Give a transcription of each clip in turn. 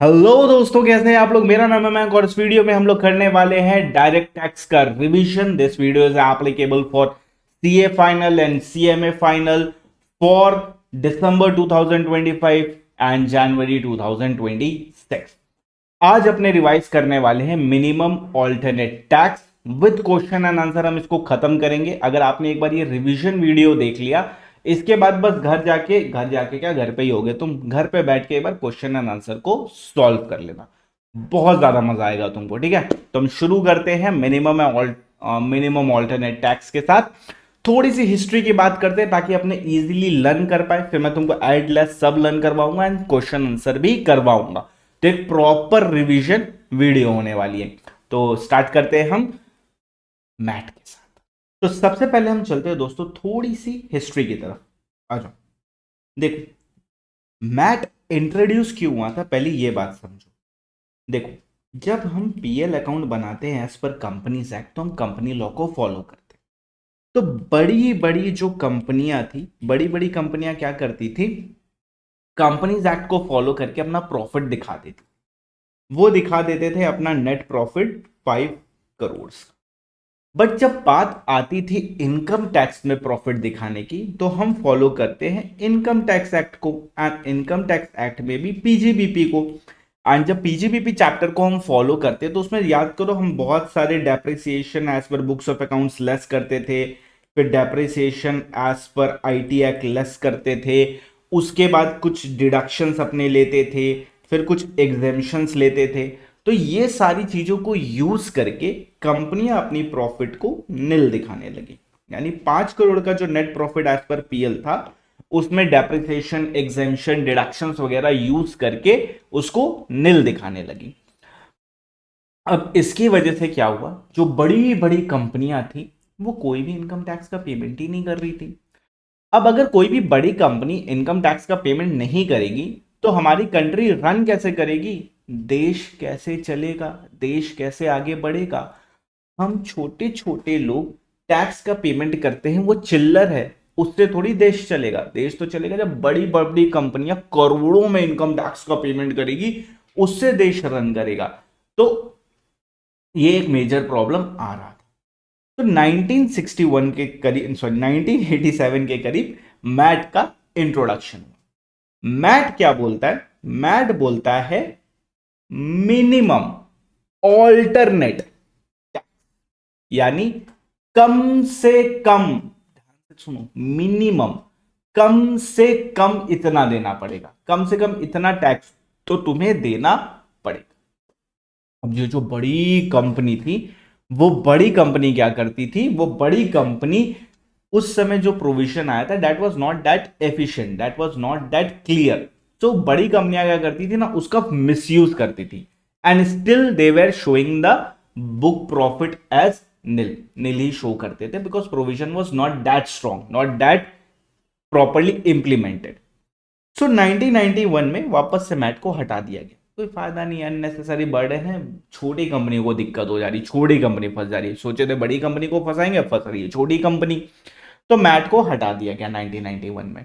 Hello दोस्तों, कैसे हैं आप लोग। मेरा नाम है मयंक और इस वीडियो में हम लोग करने वाले हैं डायरेक्ट टैक्स का revision. This video is applicable for CA final and CMA final for December 2025 and January 2026। आज अपने रिवाइज करने वाले हैं minimum alternate tax with question and answer. हम इसको खत्म करेंगे। अगर आपने एक बार ये रिवीजन वीडियो देख लिया, इसके बाद बस घर जाके क्या, घर पे ही होगे तुम, घर पे बैठ के एक बार क्वेश्चन एंड आंसर को सॉल्व कर लेना। बहुत ज्यादा मजा आएगा तुमको। ठीक है, तो हम शुरू करते हैं मिनिमम ऑल्टरनेट टैक्स के साथ। थोड़ी सी हिस्ट्री की बात करते हैं ताकि अपने इजीली लर्न कर पाए। फिर मैं तुमको एड लेस सब लर्न करवाऊंगा एंड क्वेश्चन आंसर भी करवाऊंगा। तो एक प्रॉपर रिवीजन वीडियो होने वाली है। तो स्टार्ट करते हैं हम मैट के साथ। तो सबसे पहले हम चलते हैं दोस्तों थोड़ी सी हिस्ट्री की तरफ। आ जाओ। देखो, मैट इंट्रोड्यूस क्यों हुआ था, पहले ये बात समझो। देखो, जब हम पीएल अकाउंट बनाते हैं एज पर कंपनीज एक्ट, तो हम कंपनी लॉ को फॉलो करते हैं। तो बड़ी बड़ी जो कंपनियां थी, बड़ी बड़ी कंपनियां क्या करती थी, कंपनीज एक्ट को फॉलो करके अपना प्रॉफिट दिखाती थी। वो दिखा देते थे अपना नेट प्रॉफिट 5 करोड़। बट जब बात आती थी इनकम टैक्स में प्रॉफिट दिखाने की, तो हम फॉलो करते हैं इनकम टैक्स एक्ट को। एंड इनकम टैक्स एक्ट में भी पीजीबीपी को। एंड जब पीजीबीपी चैप्टर को हम फॉलो करते हैं, तो उसमें याद करो हम बहुत सारे depreciation as per books of accounts less करते थे। फिर depreciation as per IT act less करते थे। उसके बाद कुछ डिडक्शंस अपने लेते थे, फिर कुछ एग्जेम्पशंस लेते थे। तो ये सारी चीजों को यूज करके कंपनियां अपनी प्रॉफिट को निल दिखाने लगी। यानी 5 करोड़ का जो net profit as per PL था, उसमें डेप्रिसिएशन, एग्जेम्पशन, डिडक्शंस वगैरह यूज करके उसको निल दिखाने लगी। अब इसकी वजह से क्या हुआ, जो बड़ी बड़ी कंपनियां थी वो कोई भी इनकम टैक्स का पेमेंट ही नहीं कर रही थी। अब अगर कोई भी बड़ी कंपनी इनकम टैक्स का पेमेंट नहीं करेगी, तो हमारी कंट्री रन कैसे करेगी, देश कैसे चलेगा, देश कैसे आगे बढ़ेगा। हम छोटे छोटे लोग टैक्स का पेमेंट करते हैं, वो चिल्लर है, उससे थोड़ी देश चलेगा। देश तो चलेगा जब बड़ी बड़ी कंपनियां करोड़ों में इनकम टैक्स का पेमेंट करेगी, उससे देश रन करेगा। तो ये एक मेजर प्रॉब्लम आ रहा था। तो 1961 के करीब, सॉरी 1987 के करीब मैट का इंट्रोडक्शन हुआ। मैट क्या बोलता है, मैट बोलता है मिनिमम ऑल्टरनेट, यानी कम से कम, ध्यान से सुनो, मिनिमम कम से कम इतना देना पड़ेगा। कम से कम इतना टैक्स तो तुम्हें देना पड़ेगा। अब ये जो बड़ी कंपनी थी, वो बड़ी कंपनी क्या करती थी, वो बड़ी कंपनी उस समय जो प्रोविजन आया था, that was not that efficient, that was not that clear. तो बड़ी कंपनियां क्या करती थी ना, उसका मिसयूज करती थी। And still they were showing the book profit as nil, nil ही शो करते थे, because provision was not that strong, not that properly implemented. So 1991 में वापस से मैट को हटा दिया गया। कोई फायदा नहीं, अननेसेसरी बर्डन है, छोटी कंपनी को दिक्कत हो जा रही, छोटी कंपनी फंस जा रही है। सोचे थे बड़ी कंपनी को फंसाएंगे, फंस रही है छोटी कंपनी। तो मैट को हटा दिया गया 1991 में।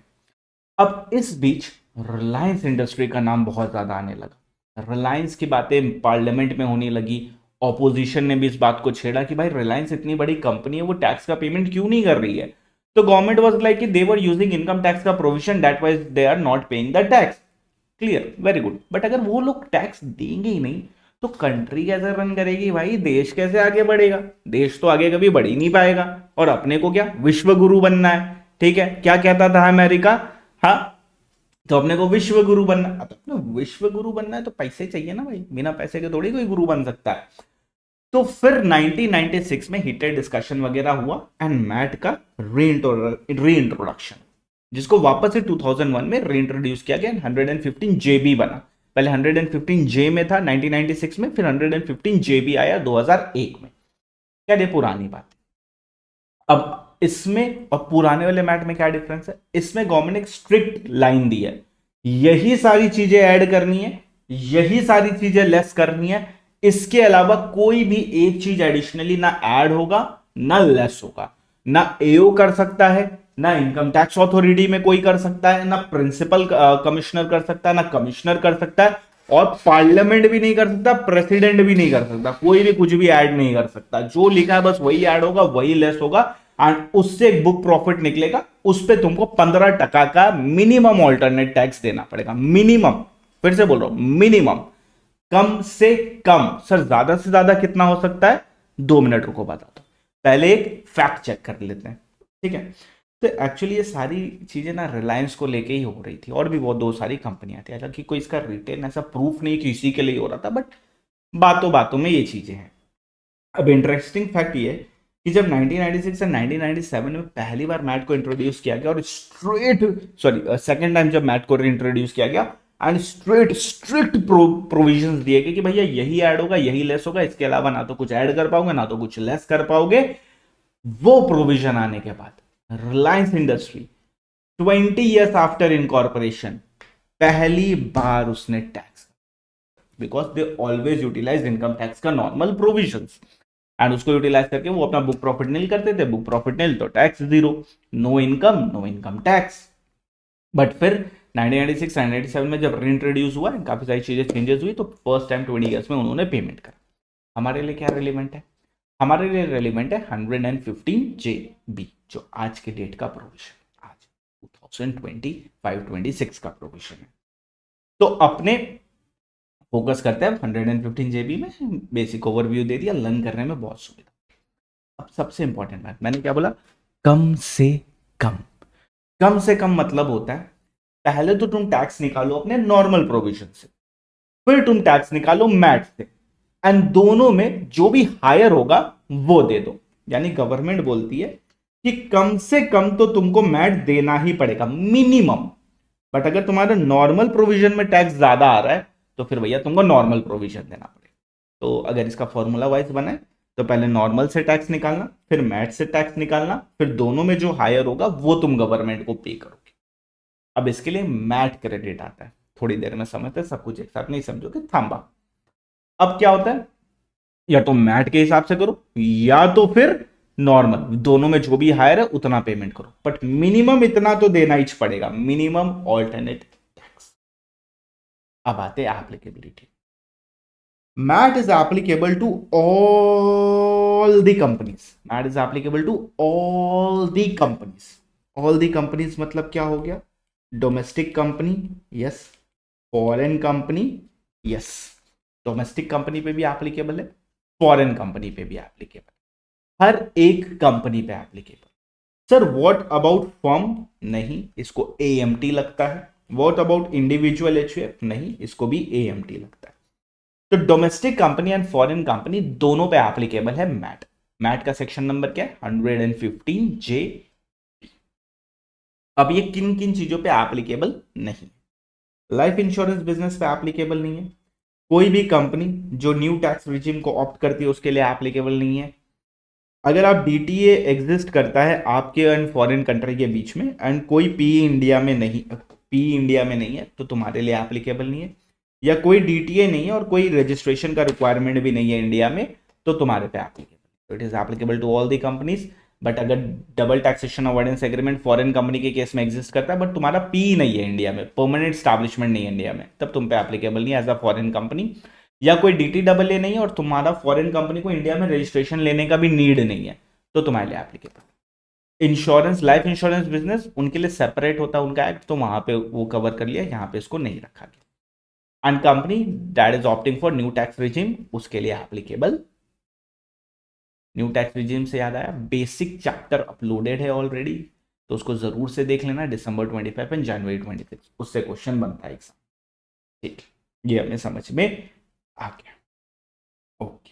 अब इस बीच रिलायंस इंडस्ट्री का नाम बहुत ज्यादा आने लगा। रिलायंस की बातें पार्लियामेंट में होने लगी। ऑपोजिशन ने भी इस बात को छेड़ा कि भाई रिलायंस इतनी बड़ी कंपनी है, वो टैक्स का पेमेंट क्यों नहीं कर रही है। तो गवर्नमेंट वाज लाइक कि they were using income tax का provision, that wise they are not paying the tax. Clear, very good. But अगर वो लोग टैक्स देंगे ही नहीं, तो कंट्री कैसे रन करेगी भाई, देश कैसे आगे बढ़ेगा। देश तो आगे कभी बढ़ ही नहीं पाएगा। और अपने को क्या, विश्व गुरु बनना है। ठीक है, क्या कहता था अमेरिका, हाँ, तो अपने को विश्व गुरु बनना। अब अपने विश्व गुरु बनना है तो पैसे चाहिए ना भाई, बिना पैसे के थोड़ी कोई गुरु बन सकता है। तो फिर 1996 में हीटेड डिस्कशन वगैरह हुआ एंड मैट का रीइंट्रोडक्शन, जिसको वापस से 2001 में रीइंट्रोड्यूस किया गया। 115 जेबी बना। पहले 115 जे में था 1996 में, फिर 115 जेबी आया 2001 में। क्या ये पुरानी बात है। अब इसमें और पुराने वाले मैट में क्या डिफरेंस है, इसमें गवर्नमेंट ने एक स्ट्रिक्ट लाइन दी है, यही सारी चीजें ऐड करनी है, यही सारी चीजें लेस करनी है। इसके अलावा कोई भी एक चीज एडिशनली ना ऐड होगा ना लेस होगा। ना एओ कर सकता है, ना इनकम टैक्स अथॉरिटी में कोई कर सकता है, ना प्रिंसिपल कमिश्नर कर सकता है, ना कमिश्नर कर सकता है। और पार्लियामेंट भी नहीं कर सकता, प्रेसिडेंट भी नहीं कर सकता, कोई भी कुछ भी ऐड नहीं कर सकता। जो लिखा है बस वही ऐड होगा, वही लेस होगा, एंड उससे एक बुक प्रॉफिट निकलेगा, उस पे तुमको 15% का मिनिमम ऑल्टरनेट टैक्स देना पड़ेगा। मिनिमम, फिर से बोल रहा हूं, मिनिमम, कम से कम। सर ज्यादा से ज्यादा कितना हो सकता है? 2 मिनट रुको बताता हूं, पहले एक फैक्ट चेक कर लेते हैं, ठीक है। तो एक्चुअली ये सारी चीजें ना रिलायंस को लेके ही हो रही थी, और भी बहुत दो सारी कंपनियां थी, हालांकि कोई इसका रिटेन ऐसा प्रूफ नहीं कि इसी के लिए हो रहा था, बट बातों बातों में ये चीजें हैं। अब इंटरेस्टिंग फैक्ट ये कि जब 1996 से 1997 में पहली बार मैट को इंट्रोड्यूस किया गया, और सेकंड टाइम जब मैट को इंट्रोड्यूस किया गया, एंड स्ट्रिक्ट प्रोविजंस दिए गए कि भैया यही ऐड होगा, यही लेस होगा, इसके अलावा ना तो कुछ ऐड कर पाओगे, ना तो कुछ लेस कर पाओगे। वो प्रोविजन आने के बाद Reliance industry 20 years after incorporation पहली बार उसने tax, because they always utilize income tax का नॉर्मल प्रोविजंस, एंड उसको यूटिलाइज करके वो अपना बुक प्रॉफिट नील करते थे। बुक प्रॉफिट नील तो tax zero, no income tax. But फिर 1996 1997 में जब रीइंट्रोड्यूस हुआ, काफी सारी चीजें चेंजेस हुई, तो फर्स्ट टाइम 20 ईयर्स में उन्होंने पेमेंट करा। हमारे लिए क्या रेलिवेंट है? हमारे लिए रेलिवेंट है 115 JB, जो आज के डेट का प्रोविजन, आज 2025-26 का प्रोविजन है। तो अपने फोकस करते हैं 115 JB में, बेसिक ओवरव्यू दे दिया, लर्न करने में बहुत सुविधा। अब सबसे इंपॉर्टेंट बात, मैंने क्या बोला? कम से कम। कम से कम मतलब होता है पहले तो तुम टैक्स निकालो अपने नॉर्मल प्रोविजन से, फिर तुम टैक्स निकालो मैट से, एंड दोनों में जो भी हायर होगा वो दे दो। यानी गवर्नमेंट बोलती है कि कम से कम तो तुमको मैट देना ही पड़ेगा, मिनिमम। बट अगर तुम्हारा नॉर्मल प्रोविजन में टैक्स ज्यादा आ रहा है तो फिर भैया तुमको नॉर्मल प्रोविजन देना पड़ेगा। तो अगर इसका फॉर्मूला वाइज बनाए तो पहले नॉर्मल से टैक्स निकालना, फिर मैट से टैक्स निकालना, फिर दोनों में जो हायर होगा वो तुम गवर्नमेंट को पे करोगे। अब इसके लिए मैट क्रेडिट आता है, थोड़ी देर में समझते हैं, सब कुछ एक साथ नहीं समझोगे, थांबा। अब क्या होता है? या तो मैट के हिसाब से करो, या तो फिर नॉर्मल, दोनों में जो भी हायर है उतना पेमेंट करो, बट मिनिमम इतना तो देना ही पड़ेगा, मिनिमम ऑल्टरनेट टैक्स। अब आते हैं applicability. MAT is applicable to all the companies. MAT is applicable to all the companies. All the companies मतलब क्या हो गया? Domestic company yes, foreign company yes, domestic company पे भी एप्लीकेबल है, फॉरेन कंपनी पे भी एप्लीकेबल, हर एक कंपनी पे applicable. Sir what about firm? नहीं, इसको AMT लगता है। What about individual HUF? नहीं, इसको भी AMT लगता है। तो domestic company and foreign company दोनों पे एप्लीकेबल है मैट। मैट का सेक्शन नंबर क्या है? 115J। अब ये किन किन चीजों पे एप्लीकेबल नहीं? लाइफ इंश्योरेंस बिजनेस पे एप्लीकेबल नहीं है। कोई भी कंपनी जो न्यू टैक्स रिजिम को ऑप्ट करती है उसके लिए एप्लीकेबल नहीं है। अगर आप DTA एग्जिस्ट करता है आपके एंड फॉरेन कंट्री के बीच में, एंड कोई PE इंडिया में नहीं है, तो तुम्हारे लिए एप्लीकेबल नहीं है। या कोई DTA नहीं है और कोई रजिस्ट्रेशन का रिक्वायरमेंट भी नहीं है इंडिया में, तो तुम्हारे पे applicable. It is applicable to all the companies. But अगर double taxation avoidance agreement foreign company के केस में एग्जिस्ट करता है, बट तुम्हारा PE नहीं है इंडिया में, परमानेंट स्टैब्लिशमेंट नहीं है इंडिया में, तब तुम पे एप्लीकेबल नहीं एज अ फॉरेन कंपनी। या कोई DTAA नहीं है और तुम्हारा फॉरेन कंपनी को इंडिया में रजिस्ट्रेशन लेने का भी नीड नहीं है, तो तुम्हारे लिए applicable. Insurance, life insurance business, उनके लिए सेपरेट होता है उनका एक्ट, तो वहां पे वो कवर कर लिया, यहाँ पे इसको नहीं रखा गया। And company that is opting for new tax regime, उसके लिए एप्लीकेबल। न्यू टैक्स रिजिम से याद आया, बेसिक चैप्टर अपलोडेड है ऑलरेडी, तो उसको जरूर से देख लेना, December 25 एंड January 26, उससे क्वेश्चन बनता है एग्जाम। ठीक, ये हमें समझ में आ गया। ओके,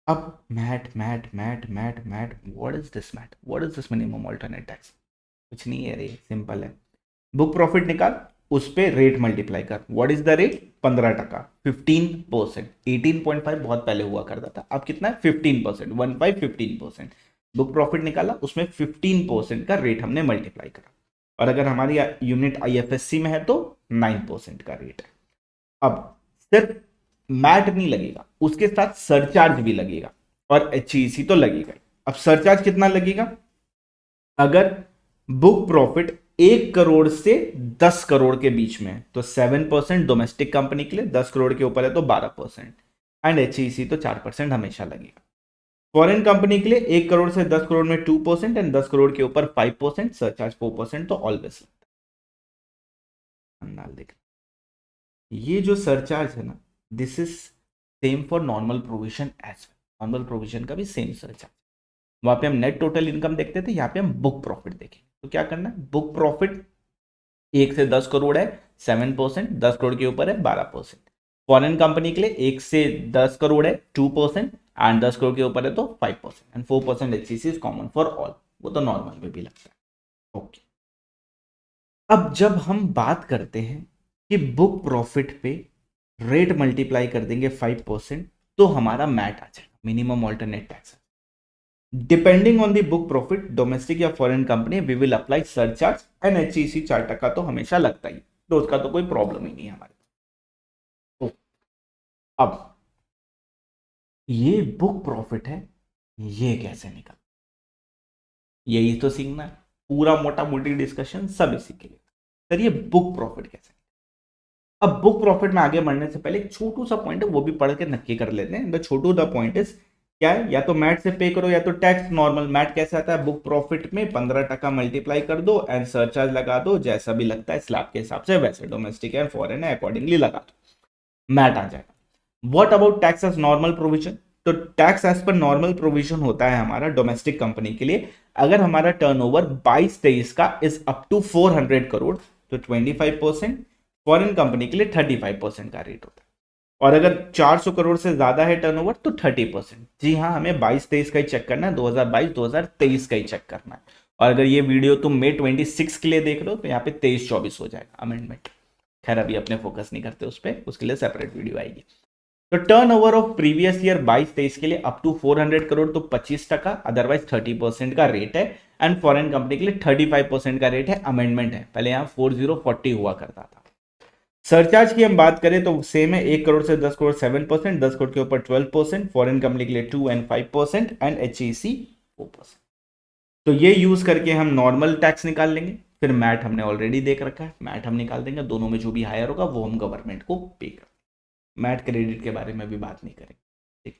अब MAT MAT MAT MAT MAT, what is this MAT? What is this minimum alternate tax? कुछ नहीं है रे, सिंपल है। बुक प्रॉफिट निकाल, उस पे रेट मल्टीप्लाई कर। What is the rate? 15%, 15%। 18.5 बहुत पहले हुआ करता था, अब कितना है? 15%, 15%। बुक प्रॉफिट निकाला, उसमें 15% का रेट हमने मल्टीप्लाई करा, और अगर हमारी यूनिट IFSC में है तो 9% का रेट है। अब सिर्फ मैट नहीं लगेगा, उसके साथ सरचार्ज भी लगेगा, और HEC तो लगेगा। अब सरचार्ज कितना लगेगा? अगर बुक प्रॉफिट 1 करोड़ से 10 करोड़ के बीच में, तो 7% डोमेस्टिक कंपनी के लिए, 10 करोड़ के ऊपर है तो 12%, एंड एचईसी तो 4% हमेशा लगेगा। फॉरेन कंपनी के लिए 1 करोड़ से 10 करोड़ में 2% एंड 10 करोड़ के ऊपर 5%, सरचार्ज 4%, तो ऑलवेज देख, ये जो सरचार्ज है ना, this is same for normal provision as well. Normal provision का भी सेम सरचार्ज। वहां पे हम नेट टोटल इनकम देखते थे, यहाँ पे हम बुक प्रॉफिट देखेंगे। तो क्या करना है, बुक प्रॉफिट 1 से 10 करोड़ है 7%, 10 करोड़ के ऊपर है 12%। फॉरेन कंपनी के लिए 1 से 10 करोड़ है 2%, एंड 10 करोड़ के ऊपर है तो 5%, and 4% HCC is common for all, वो तो नॉर्मल में भी लगता है। ओके, अब जब हम बात करते हैं कि बुक प्रॉफिट पे रेट मल्टीप्लाई कर देंगे 5%, तो हमारा मैट आ जाएगा, minimum alternate tax. Depending on the book profit, domestic या foreign company, we will apply surcharge, and HEC 4% तो हमेशा लगता ही, तो उसका तो कोई प्रॉब्लम ही नहीं है हमारे। तो अब ये बुक प्रॉफिट है, ये कैसे निकल, यही तो सीखना है। पूरा मोटा मोटी डिस्कशन सब इसी के लिए। सर ये बुक प्रॉफिट कैसे, अब बुक प्रॉफिट में आगे बढ़ने से पहले एक छोटू सा पॉइंट है, वो भी पढ़ के नक्की कर लेते हैं। The Chhotu the point is क्या है, या तो मैट से पे करो या तो टैक्स नॉर्मल। मैट कैसे आता है, बुक प्रॉफिट में 15% मल्टीप्लाई कर दो एंड सरचार्ज लगा दो, जैसा भी लगता है स्लैब के हिसाब से, वैसे डोमेस्टिक है फॉरेन है अकॉर्डिंगली लगा दो, मैट आ जाएगा। What about tax as normal provision, तो tax as per normal provision होता है हमारा डोमेस्टिक कंपनी के लिए, अगर हमारा टर्नओवर 22-23 का इज अप टू 400 करोड़ तो 25%, फॉरेन कंपनी के लिए 35% का रेट होता है, और अगर 400 करोड़ से ज्यादा है टर्नओवर तो 30%। जी हाँ, हमें 22-23 का ही चेक करना है, 2022-2023 का ही चेक करना है। और अगर ये वीडियो तुम May 26 के लिए देख रहे हो तो यहाँ पे 23-24 हो जाएगा अमेंडमेंट। खैर अभी अपने फोकस नहीं करते उस पर, उसके लिए सेपरेट वीडियो आएगी। तो turn over of previous year 22-23 के लिए अप टू 400 करोड़ तो 25%, अदरवाइज 30% का रेट है, एंड फॉरेन कंपनी के लिए 35% का रेट है, अमेंडमेंट है, पहले यहाँ 4040 हुआ करता था। सरचार्ज की हम बात करें तो सेम है, 1 करोड़ से 10 करोड़ 7%, 10 करोड़ के ऊपर 12%, फॉरेन कंपनी के लिए 2 एंड 5%, एंड एचईसी 4%। तो ये यूज करके हम नॉर्मल टैक्स निकाल लेंगे, फिर मैट हमने ऑलरेडी देख रखा है, मैट हम निकाल देंगे, दोनों में जो भी हायर होगा वो हम गवर्नमेंट को पे कर, मैट क्रेडिट के बारे में भी बात नहीं करेंगे। ठीक,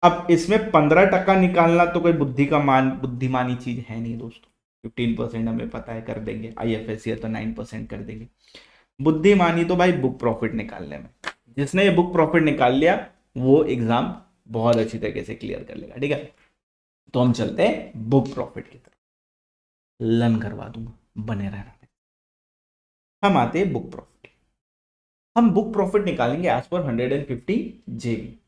अब इसमें 15% निकालना तो कोई बुद्धिमानी चीज है नहीं दोस्तों। 15% हमें पता है कर देंगे, आईएफएससी है तो 9% कर देंगे। बुद्धिमानी तो भाई बुक प्रॉफिट निकालने में, जिसने ये बुक प्रॉफिट निकाल लिया वो एग्जाम बहुत अच्छी तरीके से क्लियर कर लेगा। ठीक है, तो हम चलते हैं बुक प्रॉफिट की तरफ, लर्न करवा दूंगा, बने रहना। हम आते हैं बुक प्रॉफिट, हम बुक प्रॉफिट निकालेंगे एज पर 115 जेबी।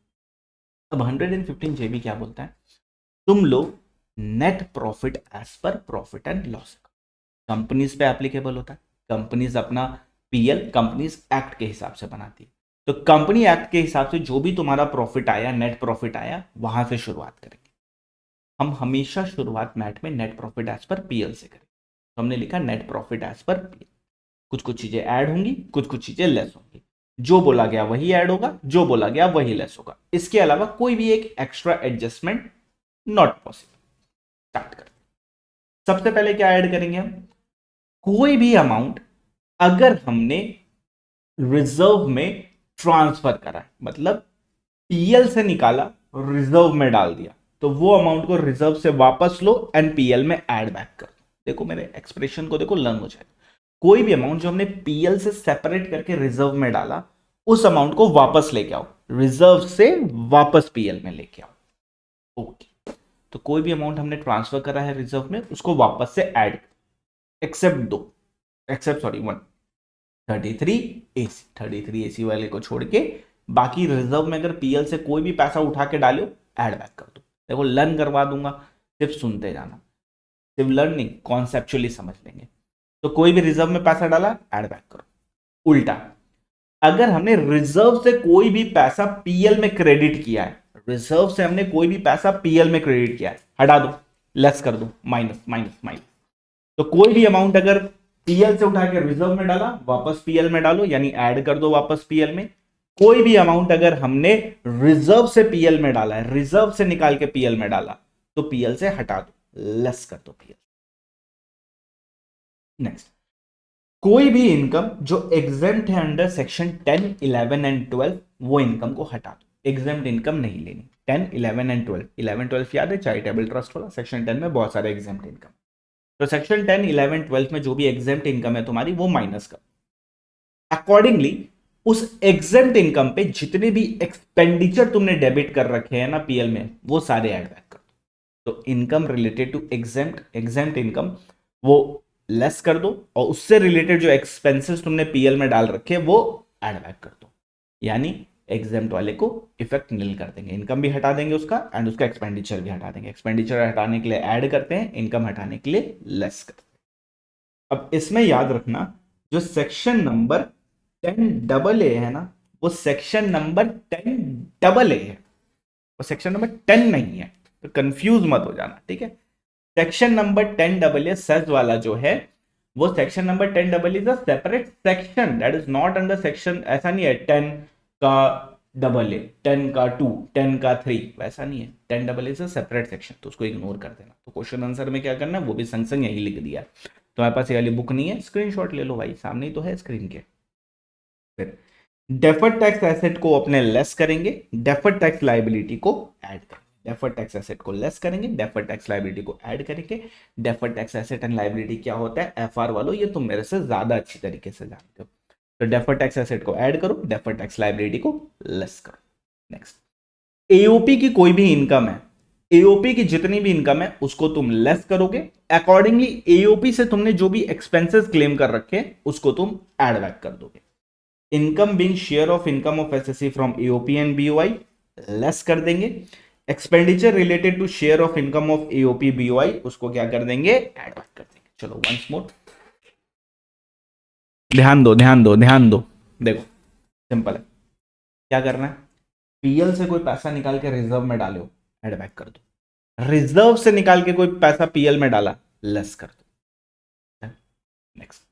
अब 115 जेबी क्या बोलता है, तुम लोग net profit as per profit and loss companies पे एप्लीकेबल होता है। कंपनीज अपना पीएल कंपनीज एक्ट के हिसाब से बनाती है, तो कंपनी एक्ट के हिसाब से जो भी तुम्हारा प्रॉफिट आया, नेट प्रॉफिट आया, वहां से शुरुआत करेंगे। हम हमेशा शुरुआत मैट में net profit as per PL से करेंगे, तो हमने लिखा net profit as per PL. कुछ कुछ चीजें ऐड होंगी, कुछ कुछ चीजें लेस होंगी, जो बोला गया वही ऐड होगा, जो बोला गया वही लेस होगा, इसके अलावा कोई भी एक extra adjustment not possible. Start कर, सबसे पहले क्या ऐड करेंगे हम, कोई भी अमाउंट अगर हमने रिजर्व में ट्रांसफर करा है, मतलब पीएल से निकाला रिजर्व में डाल दिया, तो वो अमाउंट को रिजर्व से वापस लो एंड पीएल में ऐड बैक कर दो। देखो मेरे एक्सप्रेशन को देखो, लर्न हो जाएगा। कोई भी अमाउंट जो हमने पीएल से सेपरेट करके रिजर्व में डाला, उस अमाउंट को वापस लेके आओ, रिजर्व से वापस पीएल में लेके आओ। ओके, तो कोई भी अमाउंट हमने ट्रांसफर करा है रिजर्व में, उसको वापस से ऐड, एक्सेप्ट 1 33 एसी वाले को छोड़ के, बाकी रिजर्व में अगर पीएल से कोई भी पैसा उठा के डालो, ऐड बैक कर दो। देखो लर्न करवा दूंगा, सिर्फ सुनते जाना, सिर्फ लर्निंग कॉन्सेप्चुअली समझ लेंगे। तो कोई भी रिजर्व में पैसा डाला, ऐड बैक करो। उल्टा, अगर हमने रिजर्व से कोई भी पैसा पीएल में क्रेडिट किया है, रिजर्व से हमने कोई भी पैसा पीएल में क्रेडिट किया है, हटा दो, लेस कर दो, माइनस माइनस माइनस। तो कोई भी अमाउंट अगर पीएल से उठा के रिजर्व में डाला, वापस पीएल में डालो, यानी ऐड कर दो वापस पीएल में। कोई भी अमाउंट अगर हमने रिजर्व से पीएल में डाला है, रिजर्व से निकाल के पीएल में डाला, तो पीएल से हटा दो, लेस कर दो पीएल। नेक्स्ट, कोई भी इनकम जो एग्जेम्प्ट है अंडर सेक्शन 10, 11 एंड 12 वो इनकम को हटा दो, एग्जेम्प्ट इनकम नहीं लेनी। 10, 11 एंड 12, 11, 12 याद है चैरिटेबल ट्रस्ट वाला, सेक्शन 10 में बहुत सारे एग्जेम्प्ट इनकम। तो सेक्शन 10, 11, 12 में जो भी एग्जेम्प्ट इनकम है तुम्हारी वो माइनस कर, अकॉर्डिंगली उस एग्जेम्प्ट इनकम पे जितने भी एक्सपेंडिचर तुमने डेबिट कर रखे हैं ना पीएल में वो सारे ऐड बैक कर दो। तो income related to exempt income वो लेस कर दो और उससे रिलेटेड जो एक्सपेंसेस तुमने पीएल में डाल रखे वो ऐड बैक कर दो, यानी एग्जेम्प्ट वाले को इफेक्ट निल कर देंगे, इनकम भी हटा देंगे उसका एंड उसका एक्सपेंडिचर भी हटा देंगे। एक्सपेंडिचर हटाने के लिए ऐड करते हैं, इनकम हटाने के लिए लेस करते हैं। अब इसमें याद रखना जो सेक्शन नंबर 10AA है ना वो सेक्शन नंबर 10AA है, वो सेक्शन नंबर 10 नहीं है, तो कंफ्यूज मत हो जाना, ठीक है। सेक्शन नंबर 10AA सेज वाला जो है वो section number 10AA is a separate section that is not under section, ऐसा नहीं है 10 का AA, 10 का 2, 10 का 3, वैसा नहीं है। 10AA is a separate section, तो उसको इग्नोर कर देना। तो क्वेश्चन आंसर में क्या करना है वो भी संग संग यही लिख दिया। तो हमारे पास ये वाली बुक नहीं है, स्क्रीनशॉट ले लो भाई, सामने ही तो है स्क्रीन के। फिर डेफर्ड टैक्स एसेट को अपने लेस करेंगे, डेफर्ड टैक्स लायबिलिटी को ऐड करेंगे। डेफर्ड टैक्स एसेट को लेस करेंगे, डेफर्ड टैक्स लायबिलिटी को ऐड करेंगे। Deferred tax asset and liability क्या होता है एफआर वालों, ये तुम मेरे से ज्यादा अच्छी तरीके से जानते हो। तो डेफर्ड टैक्स एसेट को ऐड करो, डेफर्ड टैक्स लायबिलिटी को लेस करो। नेक्स्ट, एओपी की कोई भी इनकम है, एओपी की जितनी भी इनकम है उसको तुम लेस करोगे, अकॉर्डिंगली एओपी से तुमने जो भी एक्सपेंसेस क्लेम कर रखे उसको तुम ऐड बैक कर दोगे। Income being share of income of SSC from AOP and BOI less कर देंगे। Expenditure related to share of income of AOP BOI उसको क्या कर देंगे ऐड बैक कर देंगे। चलो वंस मोर ध्यान दो ध्यान दो ध्यान दो, देखो सिंपल है, क्या करना है, पीएल से कोई पैसा निकाल के रिजर्व में डालो ऐड बैक कर दो, रिजर्व से निकाल के कोई पैसा पीएल में डाला लेस कर दो। नेक्स्ट,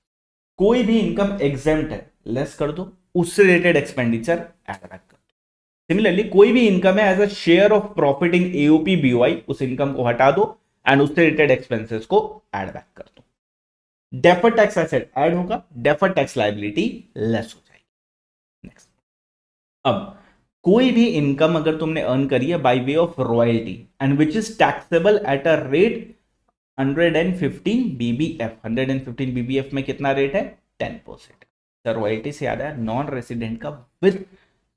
कोई भी इनकम एग्जेम्प्ट है लेस कर दो, उससे रिलेटेड एक्सपेंडिचर ऐड बैक कर दो। सिमिलरली कोई भी इनकम है as a share of profit in AOP BOI उस इनकम को हटा दो एंड उससे रिलेटेड एक्सपेंसेस को ऐड बैक कर दो। डेफर्ड टैक्स एसेट ऐड होगा, डेफर्ड टैक्स लायबिलिटी लेस हो जाएगी। नेक्स्ट, अब कोई भी इनकम अगर तुमने अर्न करी है bye way of royalty and which is taxable at a rate 115 BBF, 115 BBF में कितना रेट है 10%। रॉयल्टी से याद है नॉन रेसिडेंट का विद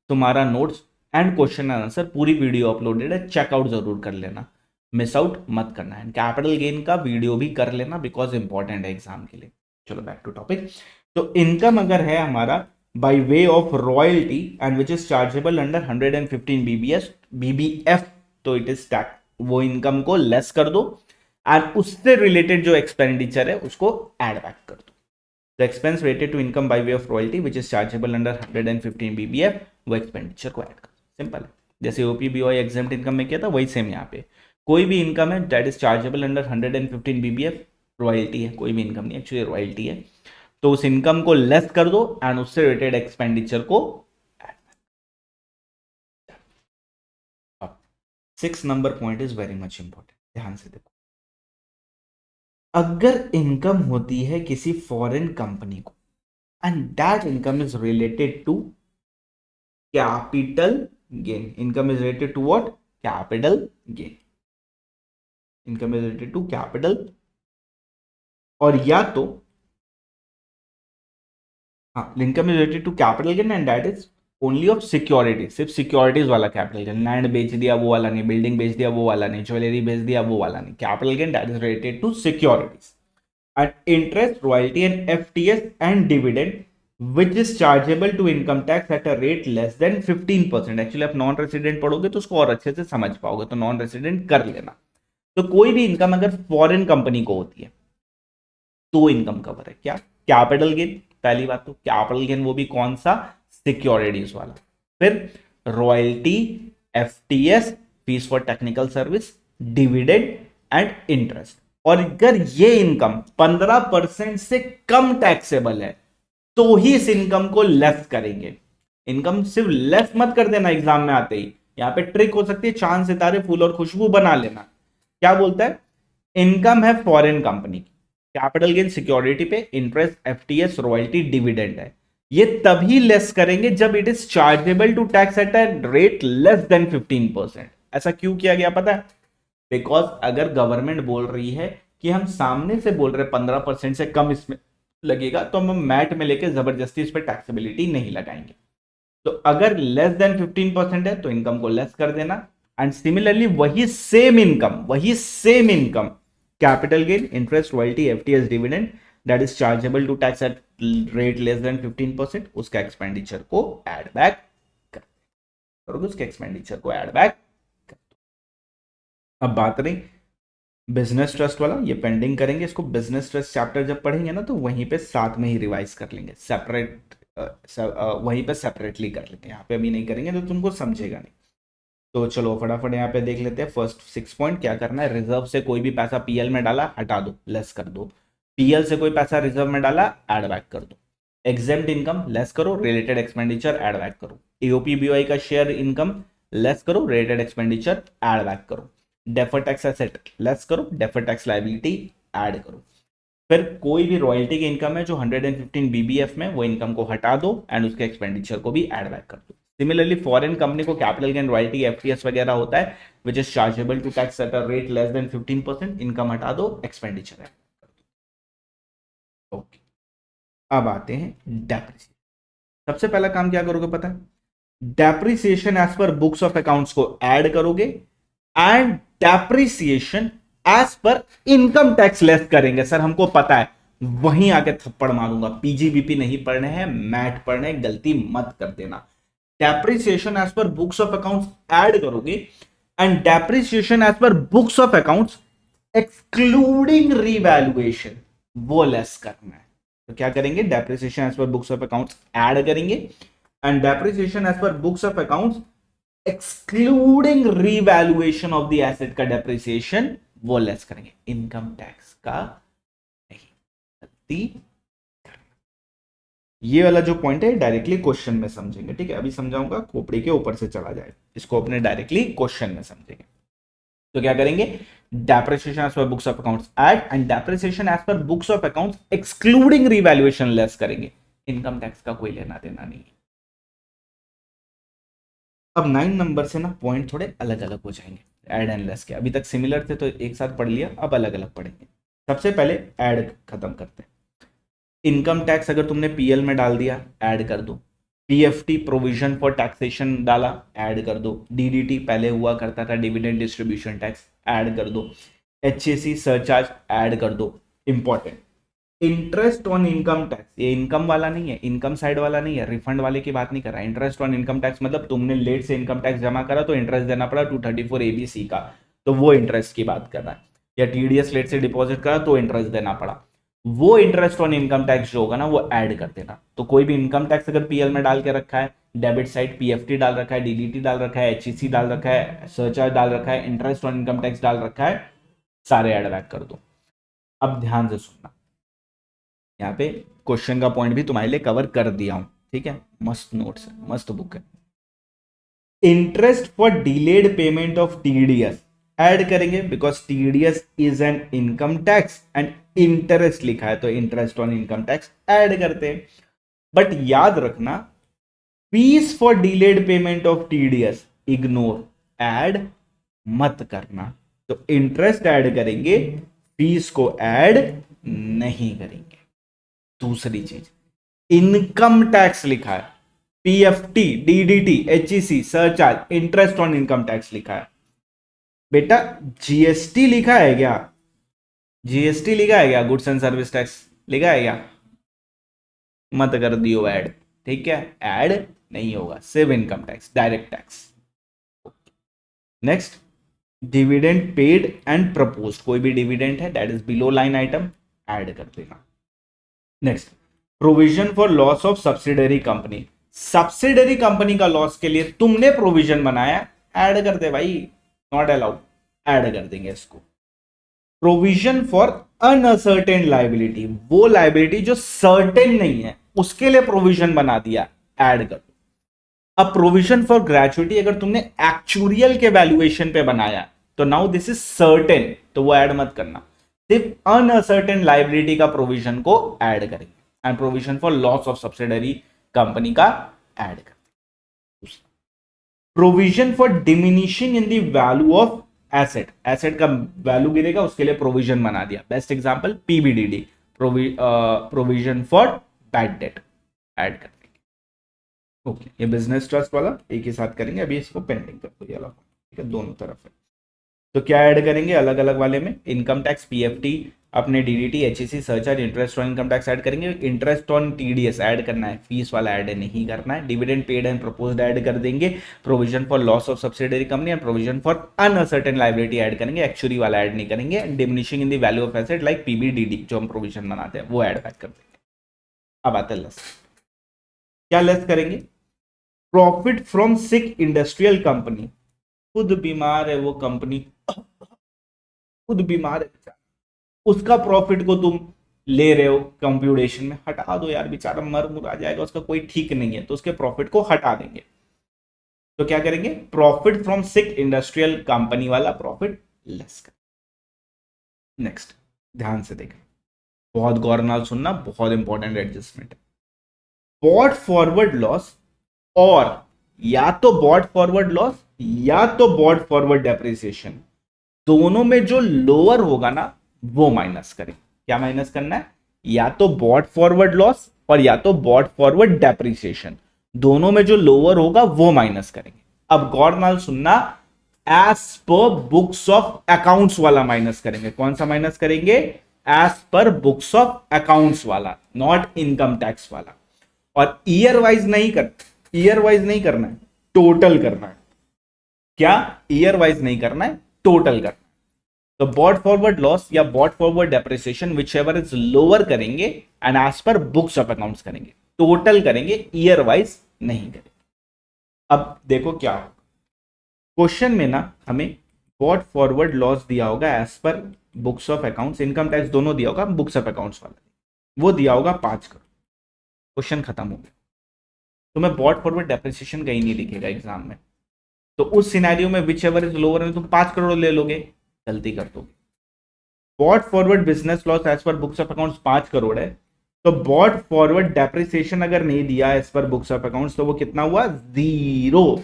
तुम्हारा नोट्स एंड क्वेश्चन आंसर पूरी वीडियो अपलोडेड है, चेकआउट जरूर कर लेना, मिस आउट मत करना है। कैपिटल गेन का वीडियो भी कर लेना बिकॉज इंपॉर्टेंट है एग्जाम के लिए। चलो बैक टू टॉपिक। तो इनकम अगर है हमारा bye way of royalty and which is chargeable under 115 BBF तो इट इज टैक्स, वो इनकम को लेस कर दो एंड उससे रिलेटेड जो एक्सपेंडिचर है उसको ऐड बैक कर दो। The expense related to income by way of royalty which is chargeable under 115 BBF वो एक्सपेंडिचर को ऐड कर दो। सिंपल है, जैसे ओपी बीओआई एग्जेम्प्ट इनकम में किया था वही सेम यहाँ पे। कोई भी इनकम है that is chargeable under 115 BBF, royalty है, कोई भी इनकम नहीं एक्चुअली रॉयल्टी है, तो उस इनकम को लेस कर दो एंड उससे रिलेटेड एक्सपेंडिचर को ऐड। अब 6 number point is very much important, ध्यान से देखो। अगर इनकम होती है किसी फॉरेन कंपनी को and that income is related to capital gain, income is related to what capital gain, income is related to capital, और या तो हाँ income is related to capital gain and that is only of security, सिर्फ securities वाला capital gain, land बेच दिया वो वाला नहीं, बिल्डिंग बेच दिया वो वाला नहीं, ज्वेलरी बेच दिया वो वाला नहीं, capital gain that is related to securities. And interest, royalty and FTS and dividend which is chargeable to income tax at a rate less than 15%। Actually आप नॉन रेसिडेंट पढ़ोगे तो उसको और अच्छे से समझ पाओगे, तो नॉन रेसिडेंट कर लेना। तो कोई भी इनकम अगर फॉरेन कंपनी को होती है तो इनकम कवर है क्या कैपिटल गेन, पहली बात तो कैपिटल गेन वो भी कौन सा सिक्योरिटीज वाला, फिर royalty, FTS fees for technical service, dividend and interest. और अगर ये इनकम 15% से कम टैक्सेबल है तो ही इस इनकम को लेस करेंगे। इनकम सिर्फ लेस मत कर देना एग्जाम में आते ही, यहां पे ट्रिक हो सकती है, चांद सितारे फूल और खुशबू बना लेना। क्या बोलता है, इनकम है फॉरेन कंपनी की, कैपिटल गेन सिक्योरिटी पे इंटरेस्ट, एफटीएस, रॉयल्टी, डिविडेंड है, ये तभी लेस करेंगे जब it is chargeable to tax at a rate less than 15%। ऐसा क्यों किया गया पता है? बिकॉज अगर गवर्नमेंट बोल रही है कि हम सामने से बोल रहे 15% से कम इसमें लगेगा, तो हम मैट में लेके जबरदस्ती इस पर टैक्सेबिलिटी नहीं लगाएंगे। तो अगर लेस देन 15% है तो इनकम को लेस कर देना। एंड सिमिलरली वही same income capital gain, interest, royalty, FTS, dividend that is chargeable to tax at rate less than 15%, उसका एक्सपेंडिचर को ऐड बैक करोगे, उसके एक्सपेंडिचर को ऐड बैक। अब बात रही बिजनेस ट्रस्ट वाला, ये पेंडिंग करेंगे, इसको बिजनेस ट्रस्ट चैप्टर जब पढ़ेंगे ना तो वहीं पे साथ में ही रिवाइज कर लेंगे, सेपरेट वहीं पे सेपरेटली कर लेंगे, यहाँ पे अभी नहीं करेंगे तो तुमको समझेगा नहीं। तो चलो फटाफट यहाँ पे देख लेते हैं। फर्स्ट 6 पॉइंट क्या करना है, रिजर्व से कोई भी पैसा पीएल में डाला हटा दो, लेस कर दो। पीएल से कोई पैसा रिजर्व में डाला ऐड बैक कर दो। एग्जेम्प्ट इनकम लेस करो, रिलेटेड एक्सपेंडिचर ऐड बैक करो। एओपी बीओआई का शेयर इनकम लेस करो, रिलेटेड एक्सपेंडिचर ऐड बैक करो। डेफर टैक्स एसेट लेस करो, डेफर टैक्स लायबिलिटी ऐड करो। फिर कोई भी रॉयल्टी की इनकम है जो 115 बीबीएफ में, वो इनकम को हटा दो एंड उसके एक्सपेंडिचर को भी ऐड बैक कर दो। सिमिलरली फॉरेन कंपनी को कैपिटल गेन, रॉयल्टी, एफटीएस वगैरह होता है which is chargeable to tax at a rate less than 15%, income हटा दो, एक्सपेंडिचर ऐड कर दो। ओके, अब आते हैं डेप्रिसिएशन। सबसे पहला काम क्या करोगे पता है, depreciation as per books of accounts को ऐड करोगे and depreciation as per income tax less करेंगे। सर हमको पता है, वहीं आके थप्पड़ मारूंगा, पीजीबीपी नहीं पढ़ने हैं, मैथ पढ़ने, गलती मत कर देना। Depreciation as per books of accounts add करोगे and depreciation as per books of accounts excluding revaluation वो लेस करना है। तो क्या करेंगे, depreciation as per books of accounts add करेंगे and depreciation as per books of accounts excluding revaluation of the asset का depreciation वो लेस करेंगे। इनकम टैक्स का नहीं, गलती। ये वाला जो पॉइंट है डायरेक्टली क्वेश्चन में समझेंगे, ठीक है? अभी समझाऊंगा, खोपड़ी के ऊपर से चला जाए, इसको अपने डायरेक्टली क्वेश्चन में समझेंगे। तो क्या करेंगे, depreciation as per books of accounts add and depreciation as per books of accounts excluding revaluation less करेंगे। इनकम टैक्स का कोई लेना देना नहीं है। अब 9 नंबर से ना पॉइंट थोड़े अलग अलग हो जाएंगे, ऐड एंड लेस के। अभी तक सिमिलर थे तो एक साथ पढ़ लिया, अब अलग अलग पढ़ेंगे। सबसे पहले ऐड खत्म करते हैं। इनकम टैक्स अगर तुमने पीएल में डाल दिया ऐड कर दो, पीएफटी प्रोविजन फॉर टैक्सेशन डाला ऐड कर दो, डीडीटी पहले हुआ करता था डिविडेंड डिस्ट्रीब्यूशन टैक्स ऐड कर दो, एचएसी सरचार्ज ऐड कर दो। Important, interest on income tax, ये इनकम वाला नहीं है, इनकम साइड वाला नहीं है, रिफंड वाले की बात नहीं कर रहा। इंटरेस्ट ऑन इनकम टैक्स मतलब तुमने लेट से इनकम टैक्स जमा करा तो इंटरेस्ट देना पड़ा 234 एबीसी का, तो वो इंटरेस्ट की बात कर रहा है। या टीडीएस लेट से डिपॉजिट करा तो इंटरेस्ट देना पड़ा, वो इंटरेस्ट ऑन इनकम टैक्स जो होगा ना वो ऐड कर देना। तो कोई भी इनकम टैक्स अगर पीएल में डाल के रखा है, डेबिट साइड पीएफटी डाल रखा है, डीडीटी डाल रखा है, एचईसी डाल रखा है, सरचार्ज डाल रखा है, इंटरेस्ट ऑन इनकम टैक्स डाल रखा है, सारे ऐड बैक कर दो। अब ध्यान से सुनना, यहाँ पे क्वेश्चन का पॉइंट भी तुम्हारे लिए कवर कर दिया हूं, ठीक है? मस्त नोट्स है, मस्त बुक है। Interest for delayed payment of TDS add करेंगे because TDS is an income tax and interest लिखा है तो interest on income tax add करते हैं। बट याद रखना, fees for delayed payment of TDS ignore, add मत करना। तो इंटरेस्ट ऐड करेंगे, फीस को ऐड नहीं करेंगे। दूसरी चीज, इनकम टैक्स लिखा है, PFT, DDT, HEC, surcharge, interest on income tax लिखा है। बेटा जीएसटी लिखा है क्या? जीएसटी लिखा है क्या? गुड्स एंड सर्विस टैक्स लिखा है क्या? मत कर दियो ऐड, ठीक है? ऐड नहीं होगा, सिर्फ income tax, direct tax. Next, dividend paid and propose, कोई भी डिविडेंड है that is below line item add कर देना। Next, provision for loss of subsidiary company, subsidiary company का लॉस के लिए तुमने प्रोविजन बनाया, ऐड कर दे भाई, नॉट अलाउड, ऐड कर देंगे इसको। प्रोविजन फॉर अनसर्टेन लायबिलिटी, वो लायबिलिटी जो सर्टेन नहीं है उसके लिए प्रोविजन बना दिया, ऐड कर दो। अब प्रोविजन फॉर ग्रेचुइटी अगर तुमने एक्चुरियल के वैल्यूएशन पे बनाया तो नाउ दिस इज सर्टेन, तो वो ऐड मत करना। सिर्फ अनअसर्टेन लायबिलिटी का प्रोविजन को ऐड करेंगे and provision for loss of subsidiary company का ऐड करेंगे। Provision for diminishing in the value of asset, asset का वैल्यू गिरेगा उसके लिए प्रोविजन बना दिया। Best example PBDD, provision for bad debt add कर देंगे। ओके, ये बिजनेस ट्रस्ट वाला एक ही साथ करेंगे, अभी इसको पेंडिंग कर दो, ये वाला ठीक है, दोनों तरफ है। तो क्या ऐड करेंगे अलग अलग वाले में, इनकम टैक्स, पीएफटी, अपने DDT, HEC, surcharge, interest on income tax add करेंगे। इंटरेस्ट ऑन टीडीएस ऐड करना है, फीस वाला ऐड नहीं करना है। Dividend paid and proposed add कर देंगे। Provision for loss of subsidiary company and provision for unascertained liability add करेंगे। एक्चुअरी वाला ऐड नहीं करेंगे। Diminishing in the value of asset like PBDD जो हम प्रोविजन बनाते हैं वो ऐड बैक कर देंगे। अब आता है लेस, क्या लेस करेंगे, profit from sick industrial company, खुद बीमार है वो कंपनी, खुद बीमार है, उसका प्रॉफिट को तुम ले रहे हो कंप्यूटेशन में, हटा दो यार, बेचारा मर मुर आ जाएगा, उसका कोई ठीक नहीं है, तो उसके प्रॉफिट को हटा देंगे। तो क्या करेंगे, profit from sick industrial company वाला प्रॉफिट लेस कर। नेक्स्ट, ध्यान से देखें, बहुत गौर नाल सुनना, बहुत इंपॉर्टेंट एडजस्टमेंट है। बॉट फॉरवर्ड लॉस और या तो बॉट फॉरवर्ड लॉस या तो बॉट फॉरवर्ड डेप्रिसिएशन, दोनों में जो लोअर होगा ना वो माइनस करें। क्या माइनस करना है, या तो बॉट फॉरवर्ड लॉस और या तो बॉट फॉरवर्ड डेप्रिसिएशन, दोनों में जो लोअर होगा वो माइनस करेंगे। अब गौर नाल सुनना, as per books of accounts वाला माइनस करेंगे। कौन सा माइनस करेंगे, as per books of accounts वाला, नॉट इनकम टैक्स वाला। और ईयर वाइज नहीं करना है, टोटल करना है। क्या, ईयर वाइज नहीं करना है, टोटल करना है। तो बॉट फॉरवर्ड लॉस या bot forward depreciation whichever is lower करेंगे and as per books of accounts करेंगे, टोटल करेंगे, ईयर वाइज नहीं करेंगे। अब देखो क्या होगा, क्वेश्चन में ना हमें बॉट फॉरवर्ड लॉस दिया होगा as per books of accounts, income tax दोनों दिया होगा, बुक्स ऑफ अकाउंट्स वाला वो दिया होगा 5 करोड़। क्वेश्चन खत्म हो गया। तो मैं बॉट फॉरवर्ड डेप्रिसिएशन कहीं नहीं दिखेगा एग्जाम में, तो उस सिनेरियो में विच एवर इज लोअर में तुम 5 करोड़ ले लोगे, गलती कर दोगे। Bought forward business loss as per books of accounts 5 crore है, तो बॉट फॉरवर्ड डेप्रिसिएशन अगर नहीं दिया as per books of accounts तो वो कितना हुआ, 0।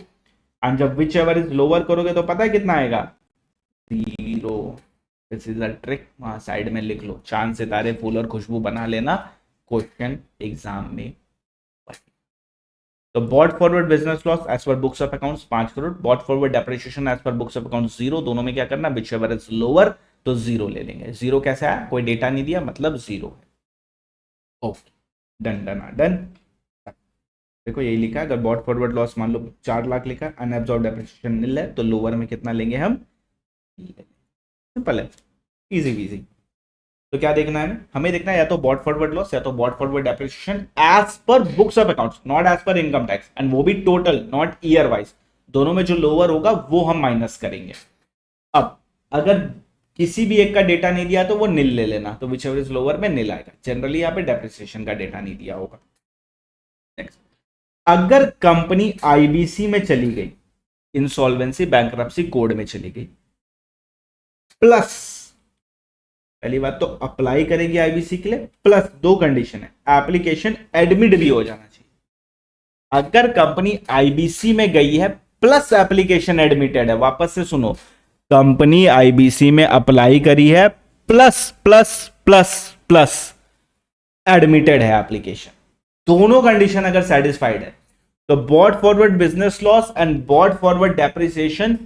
एंड जब विच एवर इज लोअर करोगे तो पता है कितना आएगा, 0। दिस इज अ ट्रिक, वहां साइड में लिख लो, चांद सितारे फूल और खुशबू बना लेना, क्वेश्चन एग्जाम में। तो bot forward business loss as per books of accounts 5 crore, bought forward depreciation as per books of accounts 0, दोनों में क्या करना, विच एवर इज लोअर तो 0 ले लेंगे। 0 कैसे आया, कोई डेटा नहीं दिया मतलब 0 है। Okay, done done done. देखो यही लिखा है, अगर बॉट फॉरवर्ड लॉस मान लो 4 लाख लिखा है, अनएब्सॉर्ब्ड डेप्रिसिएशन निल है, तो लोअर में कितना लेंगे हम, सिंपल है, इजी इजी। तो क्या देखना है हमें देखना है, या तो बॉट फॉरवर्ड लॉस या तो bot forward depreciation as per books of accounts, not as per income tax, and वो भी टोटल नॉट ईयर वाइज, दोनों में जो लोअर होगा वो हम माइनस करेंगे। अब अगर किसी भी एक का डेटा नहीं दिया तो वो निल ले लेना, तो विच एवर इज लोअर में निल आएगा। जनरली यहाँ पे डेप्रिसिएशन का डेटा नहीं दिया होगा। नेक्स्ट, अगर कंपनी आईबीसी में चली गई, इंसॉल्वेंसी बैंकरप्सी कोड में चली गई, प्लस पहली बात तो अप्लाई करेंगे आईबीसी के लिए, प्लस 2 कंडीशन है, एप्लीकेशन एडमिट भी हो जाना चाहिए। अगर कंपनी आईबीसी में गई है प्लस एप्लीकेशन एडमिटेड है, वापस से सुनो, कंपनी आईबीसी में अप्लाई करी है plus plus plus plus admitted है एप्लीकेशन, दोनों कंडीशन अगर सेटिस्फाइड है तो bot forward business loss and bought forward depreciation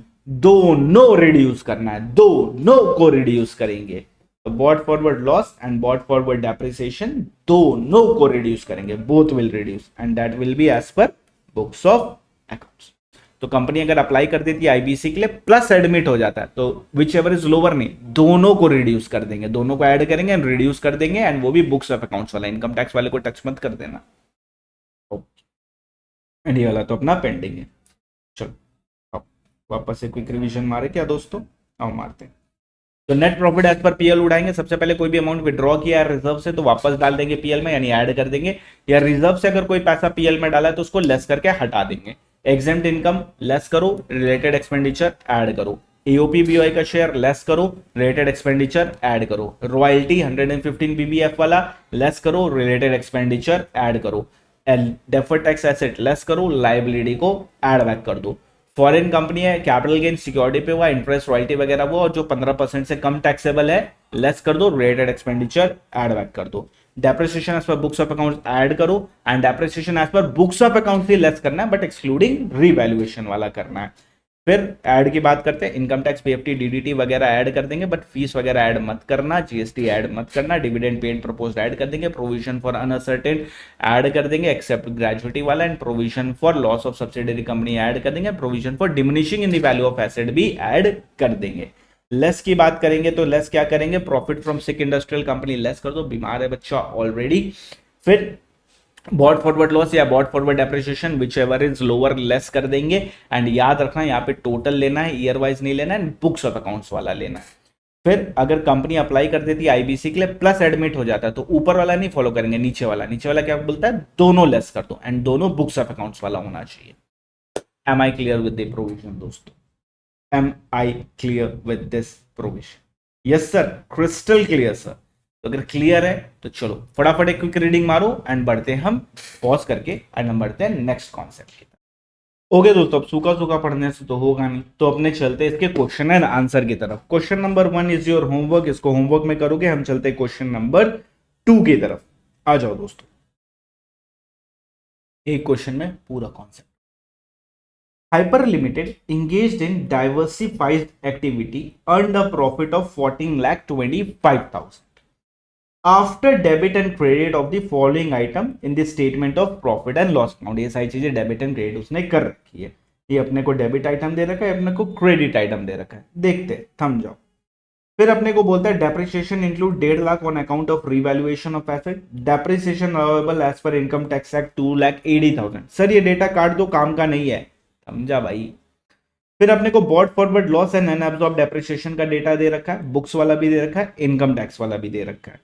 दोनों रिड्यूस करना है, दोनों को रिड्यूस करेंगे। तो bot forward loss and bought forward depreciation दोनों को रिड्यूस करेंगे, both will reduce and that will be as per books of accounts. तो कंपनी अगर अप्लाई कर देती है आईबीसी के लिए प्लस एडमिट हो जाता है, तो विच एवर इज लोअर नहीं, दोनों को रिड्यूस कर देंगे, दोनों को ऐड करेंगे एंड रिड्यूस कर देंगे, एंड वो भी बुक्स ऑफ अकाउंट्स वाला, इनकम टैक्स वाले को टच मत कर देना। एंड ये वाला तो अपना पेंडिंग है। चलो वापस से क्विक रिवीजन मारे क्या दोस्तों, आओ मारते हैं। तो net profit as per PL उड़ाएंगे, सबसे पहले कोई भी अमाउंट विड्रॉ किया है रिजर्व से तो वापस डाल देंगे पीएल में, यानी ऐड कर देंगे, या रिजर्व से अगर कोई पैसा पीएल में डाला है तो उसको लेस करके हटा देंगे। एग्जेम्प्ट इनकम लेस करो, रिलेटेड एक्सपेंडिचर ऐड करो। एओपी बीओआई का शेयर लेस करो, रिलेटेड एक्सपेंडिचर ऐड करो। रॉयल्टी 115 बीबीएफ वाला लेस करो, रिलेटेड एक्सपेंडिचर ऐड करो। डेफर्ड टैक्स एसेट लेस करो, लाइबिलिटी को ऐड बैक कर दो। फॉरेन कंपनी है, कैपिटल गेन सिक्योरिटी पे हुआ, इंटरेस्ट रॉयल्टी वगैरह वो, और जो 15% से कम टैक्सेबल है लेस कर दो, रिलेटेड एक्सपेंडिचर ऐड बैक कर दो। Depreciation as per books of accounts add करो, and depreciation as per books of accounts ही लेस करना है, बट एक्सक्लूडिंग रीवैल्यूएशन वाला करना है। फिर ऐड की बात करते हैं, इनकम टैक्स, पीएफटी, डीडीटी वगैरह ऐड कर देंगे, बट फीस वगैरह ऐड मत करना, जीएसटी ऐड मत करना, डिविडेंड पेड प्रपोज्ड ऐड कर देंगे, प्रोविजन फॉर अनसर्टेन ऐड कर देंगे एक्सेप्ट ग्रेजुएटी वाला, and provision for loss of subsidiary company add कर देंगे, provision for diminishing in the value of asset भी ऐड कर देंगे। लेस की बात करेंगे तो लेस क्या करेंगे, profit from sick industrial company less कर दो, बीमार है बच्चा ऑलरेडी। फिर बॉट फॉरवर्ड लॉस या bot forward depreciation whichever is lower less कर देंगे, एंड याद रखना यहाँ पे टोटल लेना है, ईयर वाइज नहीं लेना है, बुक्स ऑफ अकाउंट्स वाला लेना है। फिर अगर कंपनी अप्लाई कर देती है आईबीसी के लिए प्लस एडमिट हो जाता है, तो ऊपर वाला नहीं फॉलो करेंगे, नीचे वाला क्या बोलता है, दोनों लेस कर दो, एंड दोनों बुक्स ऑफ अकाउंट्स वाला होना चाहिए। Am I clear with the provision दोस्तों? Am I clear with this provision? Yes sir, crystal clear sir. तो अगर क्लियर है तो चलो फटाफट एक क्विक रीडिंग मारो एंड बढ़ते हैं हम पॉज करके, एंड हम बढ़ते हैं नेक्स्ट कॉन्सेप्ट की तरफ। ओके दोस्तों, अब सूखा सूखा पढ़ने से तो होगा नहीं, तो अपने चलते इसके क्वेश्चन एंड आंसर की तरफ। Question number 1 is your homework, इसको होमवर्क में करोगे। हम चलते हैं क्वेश्चन नंबर 2 की तरफ। आ जाओ दोस्तों, एक क्वेश्चन में पूरा concept. Hyper Limited engaged in diversified activity earned a profit of 14,25,000 after debit and credit of the following item in the statement of profit and loss account। ये सारी चीजें डेबिट एंड क्रेडिट उसने कर रखी है। ये अपने को डेबिट आइटम दे रखा है, अपने को क्रेडिट आइटम दे रखा है। देखते थम जाओ। फिर अपने को बोलता है depreciation include 1.5 lakh on account of revaluation of asset, depreciation available as per income tax act 2,80,000। Sir ये डेटा काट दो, काम का नहीं है, समझा भाई। फिर अपने को brought forward loss and unabsorbed depreciation का डेटा दे रखा है, बुक्स वाला भी दे रखा है, इनकम टैक्स वाला भी दे रखा है।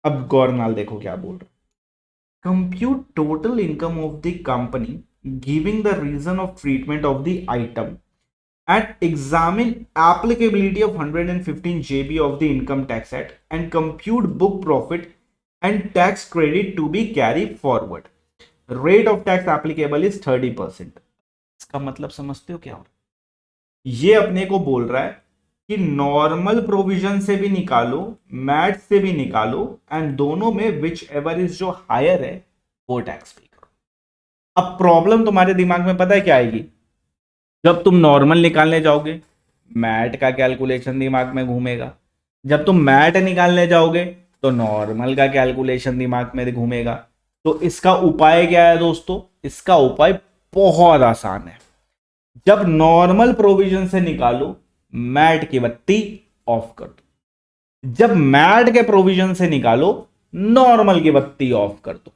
अब गौर नाल देखो क्या बोल रहा है। Compute total income of the company giving the reason of treatment of the item and examine applicability of 115 JB of the income tax act and compute book profit and tax credit to be carry forward. Rate of tax applicable is 30%। इसका मतलब समझते हो क्या हो रहा है? ये अपने को बोल रहा है कि नॉर्मल प्रोविजन से भी निकालो, मैट से भी निकालो, एंड दोनों में विच एवर इज जो हायर है वो टैक्स पे करो। अब प्रॉब्लम तुम्हारे दिमाग में पता है क्या आएगी? जब तुम नॉर्मल निकालने जाओगे, मैट का कैलकुलेशन दिमाग में घूमेगा। जब तुम मैट निकालने जाओगे तो नॉर्मल का कैलकुलेशन दिमाग में घूमेगा। तो इसका उपाय क्या है दोस्तों? इसका उपाय बहुत आसान है। जब नॉर्मल प्रोविजन से निकालो, मैट की बत्ती ऑफ कर दो। जब मैट के प्रोविजन से निकालो, नॉर्मल की बत्ती ऑफ कर दो।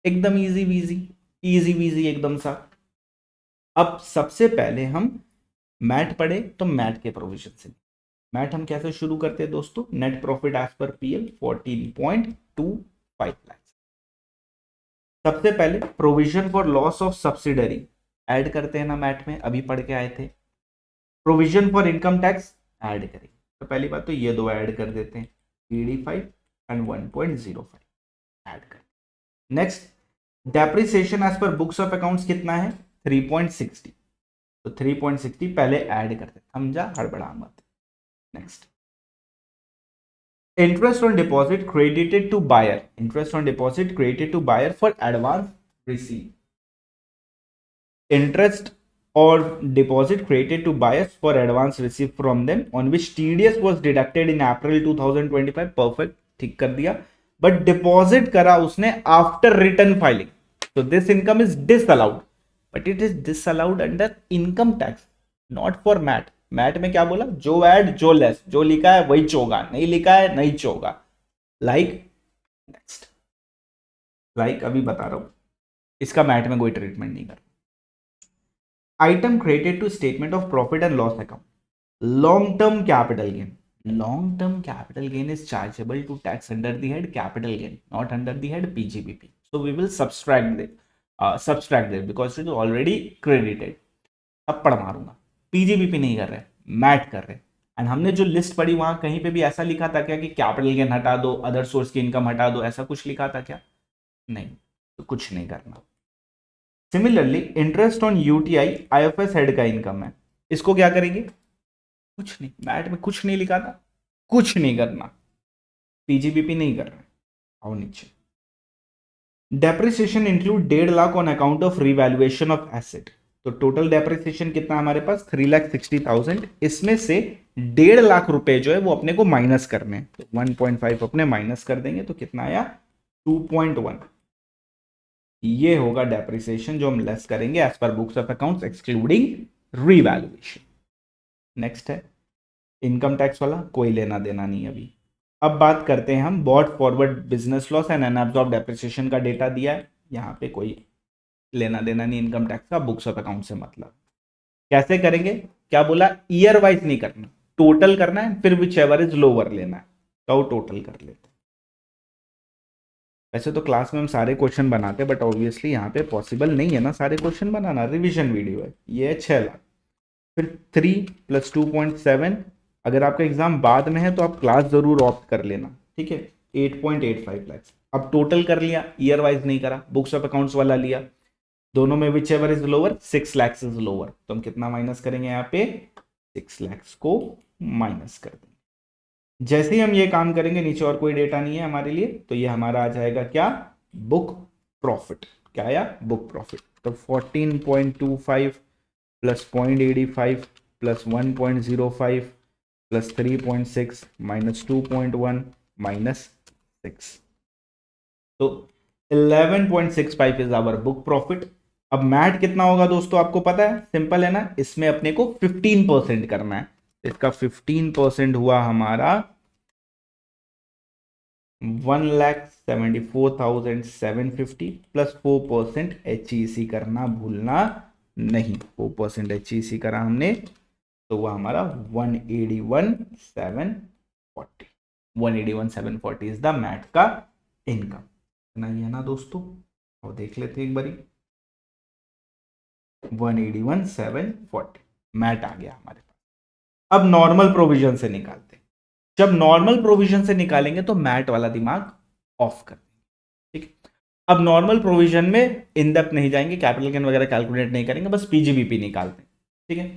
एकदम इजी वीजी एकदम सा। अब सबसे पहले हम मैट पढ़े तो मैट के प्रोविजन से। मैट हम कैसे शुरू करते हैं दोस्तों? Net profit as per PL 14.25 lakh. सबसे पहले provision for loss of subsidiary add करते हैं ना, मैट में अभी पढ़ के आए थे। Provision for income tax add करेंगे। तो पहली बात तो ये दो ऐड कर देते हैं, 3D5 एंड 1.05 ऐड कर। Next, depreciation as per books of accounts कितना है? 3.60। तो 3.60 पहले ऐड करते, समझा, हड़बड़ा मत। Next, interest on deposit credited to buyer, interest on deposit credited to buyer for advance received, interest or deposit credited to buyers for advance received from them on which TDS was deducted in April 2025। perfect, ठीक कर दिया। but deposit करा उसने after return filing, so this income is disallowed, but it is disallowed under income tax, not for MAT। MAT में क्या बोला? जो add जो लेस, जो लिखा है वही चोगा, नहीं लिखा है नहीं चोगा। लाइक नेक्स्ट, लाइक अभी बता रहा हूं, इसका मैट में कोई ट्रीटमेंट नहीं कर। Item credited to statement of profit and loss account, long term capital gain. Long term capital gain is chargeable to tax under the head capital gain, not under the head PGBP। So we will subtract this because it is already credited. अब पढ़ मारूंगा, PGBP नहीं कर रहे, mat कर रहे हैं। And हमने जो लिस्ट पढ़ी वहां कहीं पे भी ऐसा लिखा था क्या कि कैपिटल गेन हटा दो, अदर सोर्स की इनकम हटा दो, ऐसा कुछ लिखा था क्या? नहीं, तो कुछ नहीं करना। Similarly interest on UTI IFS head का इनकम है, इसको क्या करेंगे? कुछ नहीं, मैट में कुछ नहीं लिखा था, कुछ नहीं करना, पीजीबीपी नहीं कर रहे। आओ नीचे, depreciation include 1.5 lakh on account of revaluation of asset. तो टोटल डेप्रिसिएशन कितना हमारे पास? 3,60,000। इसमें से 1.5 लाख रुपए जो है वो अपने को माइनस करने हैं, तो 1.5 अपने माइनस कर देंगे, तो कितना आया? 2.1। ये होगा डेप्रिसिएशन जो हम लेस करेंगे as per books of accounts excluding revaluation. Next है इनकम टैक्स वाला, कोई लेना देना नहीं अभी। अब बात करते हैं हम bought forward business loss and unabsorbed depreciation का डेटा दिया है, यहां पे कोई लेना देना नहीं इनकम टैक्स का, बुक्स ऑफ अकाउंट से मतलब। कैसे करेंगे? क्या बोला? ईयर वाइज नहीं करना, टोटल करना है, फिर विच एवर इज लोअर लेना है, तो टोटल कर लेते हैं। वैसे तो क्लास में हम सारे क्वेश्चन बनाते हैं, बट ऑब्वियसली यहाँ पे पॉसिबल नहीं है ना सारे क्वेश्चन बनाना, रिवीजन वीडियो है। ये है 6 लाख, फिर 3 + 2.7। अगर आपका एग्जाम बाद में है तो आप क्लास जरूर ऑप्ट कर लेना, ठीक है। 8.85 लाख। अब टोटल कर लिया, ईयर वाइज नहीं करा, बुक्स ऑफ अकाउंट्स वाला लिया, दोनों में whichever is lower, 6 lakh is lower, तो हम कितना माइनस करेंगे यहाँ पे? 6 लाख को माइनस कर देंगे। जैसे ही हम ये काम करेंगे, नीचे और कोई डेटा नहीं है हमारे लिए, तो ये हमारा आ जाएगा क्या? Book profit. क्या आया? Book profit. तो 14.25 + 0.85 + 1.05 + 3.6 - 2.1 - 6, तो 11.65 इज आवर बुक प्रॉफिट। अब मैट कितना होगा दोस्तों, आपको पता है, सिंपल है ना, इसमें अपने को 15% करना है, इसका 15% हुआ हमारा 1,74,750 + 4% HEC करना भूलना नहीं। 4% HEC करा हमने, तो वह हमारा 181,740। 181,740 इज द मैट का इनकम। इतना ही है ना दोस्तों, और देख लेते एक बारी। 181,740 मैट आ गया हमारे पास। अब नॉर्मल प्रोविजन से निकालते हैं। जब नॉर्मल प्रोविजन से निकालेंगे तो मैट वाला दिमाग ऑफ कर देंगे, ठीक। अब नॉर्मल प्रोविजन में इन डेप्थ नहीं जाएंगे, कैपिटल गेन वगैरह कैलकुलेट नहीं करेंगे, बस पीजीबीपी निकालते हैं, ठीक है।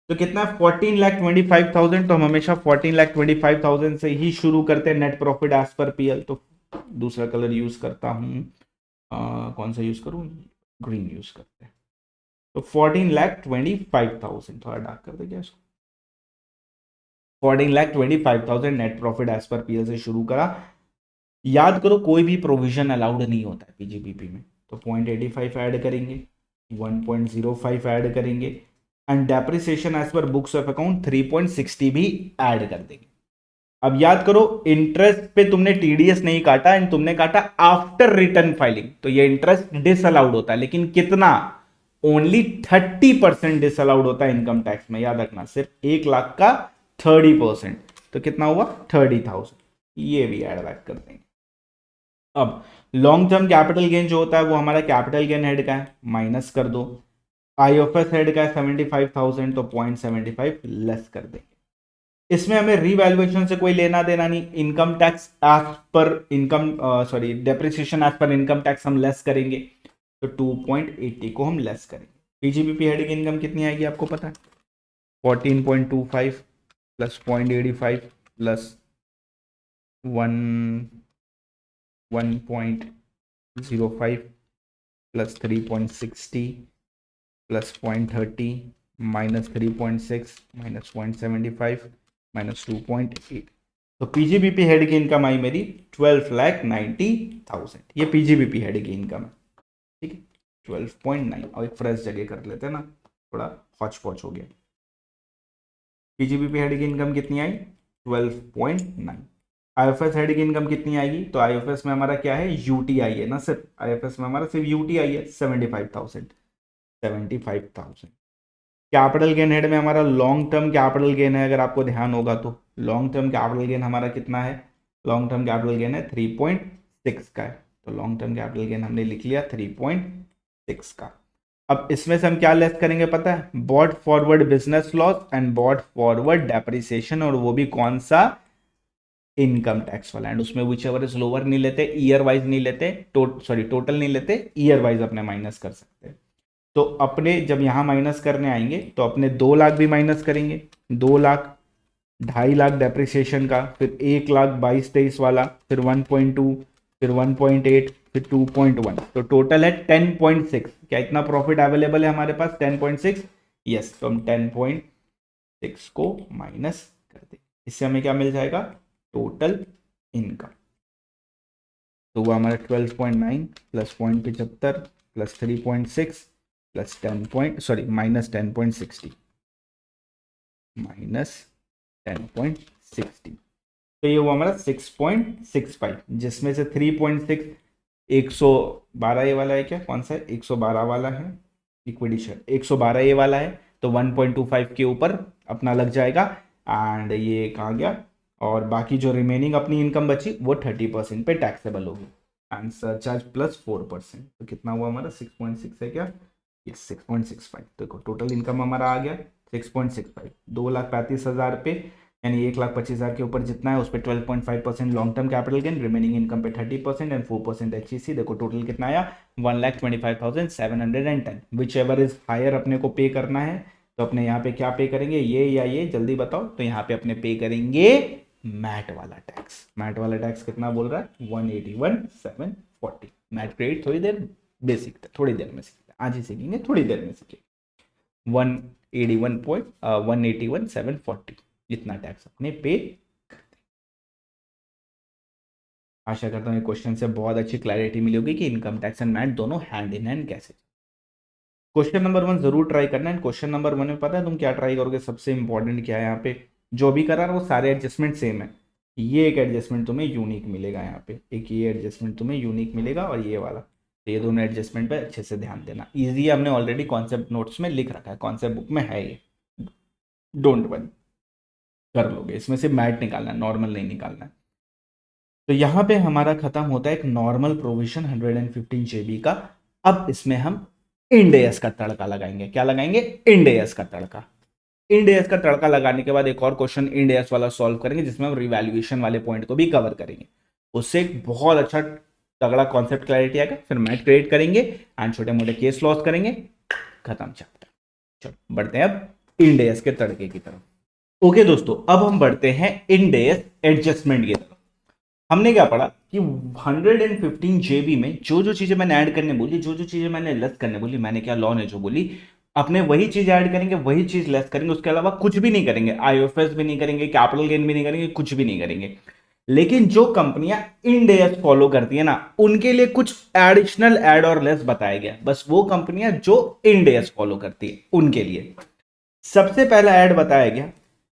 तो कितना? 14,25,000। तो हम हमेशा 14,25,000 से ही शुरू करते हैं net profit as per PL. तो दूसरा कलर यूज करता हूं, कौन सा यूज करूं? ग्रीन यूज करते हैं। तो 14,25,000, थोड़ा डार्क कर देंगे इसको। 14,25,000 net profit as per PL से शुरू करा। याद करो, कोई भी प्रोविजन अलाउड नहीं होता है पीजीबीपी में, तो 0.85 ऐड करेंगे, 1.05 ऐड करेंगे, and depreciation as per books of account 3.60 भी ऐड कर देंगे। अब याद करो, इंटरेस्ट पे तुमने टीडीएस नहीं काटा एंड तुमने काटा आफ्टर रिटर्न फाइलिंग, तो ये इंटरेस्ट डिसअलाउड होता है, लेकिन कितना? ओनली 30% डिसअलाउड होता है इनकम टैक्स में, याद रखना, सिर्फ 1 लाख का 30%, तो कितना हुआ? 30,000। ये भी ऐड बैक कर देंगे। अब लॉन्ग टर्म कैपिटल गेन जो होता है वो हमारा कैपिटल गेन हेड का है, माइनस कर दो। आईएफएस हेड का है 75,000, तो 0.75 लेस कर देंगे। इसमें हमें रीवैल्यूएशन से कोई लेना देना नहीं, income tax as per income, sorry, depreciation as per income tax हम लेस करेंगे, तो 2.80 को हम लेस करेंगे। पीजीबीपी हेड की इनकम कितनी आएगी आपको पता है? 14.25 + 0.85 + 1.05 + 3.60 + 0.30 - 3.6 - 0.75 - 2.8, तो पीजीबीपी हेड की इनकम आई मेरी 12,90,000। ये पीजीबीपी हेड की इनकम है, ठीक है। 12.9, और एक फ्रेश जगह कर लेते हैं ना, थोड़ा हौच पौच हो गया। पीजीबीपी हेड की इनकम कितनी आई? 12.9। आईएफएस हेड की इनकम कितनी आएगी? तो आईएफएस में हमारा क्या है? यूटीआई है ना, सिर्फ आईएफएस में हमारा सिर्फ यूटीआई है, 75,000। कैपिटल गेन हेड में हमारा लॉन्ग टर्म कैपिटल गेन है, अगर आपको ध्यान होगा तो लॉन्ग टर्म कैपिटल गेन हमारा कितना है? लॉन्ग टर्म कैपिटल गेन है 3.6 का है, तो लॉन्ग टर्म कैपिटल गेन हमने लिख लिया 3.6 का। अब इसमें से हम क्या लेस करेंगे पता है, bought forward business loss and bought forward depreciation, और वो भी कौन सा, इनकम टैक्स वाला। एंड उसमें विच एवर इज लोअर नहीं लेते, ईयर वाइज नहीं लेते, सॉरी टोटल नहीं लेते, ईयर वाइज अपने माइनस कर सकते हैं। तो अपने जब यहां माइनस करने आएंगे तो अपने 2 लाख भी माइनस करेंगे, 2 लाख, 2.5 लाख डेप्रिसिएशन का, फिर 1 लाख 22-23 वाला, फिर 1.2, फिर 1.8, फिर 2.1, तो टोटल है 10.6। क्या इतना प्रॉफिट अवेलेबल है हमारे पास, 10.6? यस, तो हम 10.6 को माइनस कर दें, इससे हमें क्या मिल जाएगा, टोटल इनकम। तो वो हमारा 12.9 plus 0.75 plus 3.6 plus 10 point, sorry minus 10.60, minus 10.60, तो ये हुआ हमारा 6.65, जिसमें से 3.6 112 ये वाला है, क्या कौन सा है, 112 वाला है, इक्विटी शेयर 112 ये वाला है, तो 1.25 के ऊपर अपना लग जाएगा। एंड ये कहाँ गया, और बाकी जो रिमेनिंग अपनी इनकम बची वो 30% पे टैक्सेबल होगी, एंड सरचार्ज प्लस 4%, तो कितना हुआ हमारा 6.6 है क्या, ये 6.65। देखो टोटल इनकम हमारा आ गया 6.65, 2,35,000 पे, यानी 1,25,000 के ऊपर जितना है उस पर 12.5% long term capital gain, remaining income पे 30% एंड 4% HEC। देखो टोटल कितना आया, 1,25,710। विच एवर इज हायर अपने को पे करना है, तो अपने यहाँ पे क्या पे करेंगे, ये या ये, जल्दी बताओ। तो यहाँ पे अपने पे करेंगे मैट वाला टैक्स। मैट वाला टैक्स कितना बोल रहा है, 181,740। मैट क्रेडिट थोड़ी देर बेसिक था, थोड़ी देर में सीखते, आज ही सीखेंगे, थोड़ी देर में सीखेंगे। 181,740 इतना टैक्स अपने पे। आशा करता हूँ ये क्वेश्चन से बहुत अच्छी क्लैरिटी मिली होगी कि इनकम टैक्स एंड मैट दोनों हैंड इन हैंड कैसे। क्वेश्चन नंबर 1 जरूर ट्राई करना है। क्वेश्चन नंबर 1 में पता है तुम क्या ट्राई करोगे, सबसे इंपॉर्टेंट क्या है यहाँ पे, जो भी करा वो सारे एडजस्टमेंट सेम है। ये एक एडजस्टमेंट तुम्हें यूनिक मिलेगा, यहाँ पे एक ये एडजस्टमेंट तुम्हें यूनिक मिलेगा, और ये वाला, तो ये दोनों एडजस्टमेंट पे अच्छे से ध्यान देना। इजी हमने ऑलरेडी कॉन्सेप्ट नोट्स में लिख रखा है, कॉन्सेप्ट बुक में है ये, डोंट वरी, कर लोगे। इसमें से मैट निकालना है, नॉर्मल नहीं निकालना है। तो यहाँ पे हमारा खत्म होता है एक नॉर्मल प्रोविजन 115 जेबी का। अब इसमें हम इंड एस का तड़का लगाएंगे। क्या लगाएंगे, इंड एस का तड़का। इंड एस का तड़का लगाने के बाद एक और क्वेश्चन इंड एस वाला सॉल्व करेंगे, जिसमें हम रिवैल्यूएशन वाले पॉइंट को भी कवर करेंगे। उससे एक बहुत अच्छा तगड़ा कॉन्सेप्ट क्लैरिटी आएगा। फिर मैट क्रिएट करेंगे एंड छोटे मोटे केस लॉस करेंगे, खत्म चैप्टर। चलो बढ़ते हैं अब इंड एस के तड़के की तरफ। ओके दोस्तों, अब हम बढ़ते हैं इंड एस एडजस्टमेंट की तरफ। हमने क्या पढ़ा कि 115 जेबी में जो जो चीजें मैंने ऐड करने बोली, जो जो चीजें मैंने लेस करने बोली, मैंने क्या लॉ ने जो बोली, अपने वही चीज ऐड करेंगे, वही चीज लेस करेंगे, उसके अलावा कुछ भी नहीं करेंगे। आईएफएस भी नहीं करेंगे, कैपिटल गेन भी नहीं करेंगे, कुछ भी नहीं करेंगे। लेकिन जो कंपनियां इंड एस फॉलो करती है ना, उनके लिए कुछ एडिशनल ऐड और लेस बताया गया। बस वो कंपनियां जो इंड एस फॉलो करती है उनके लिए सबसे पहला ऐड बताया गया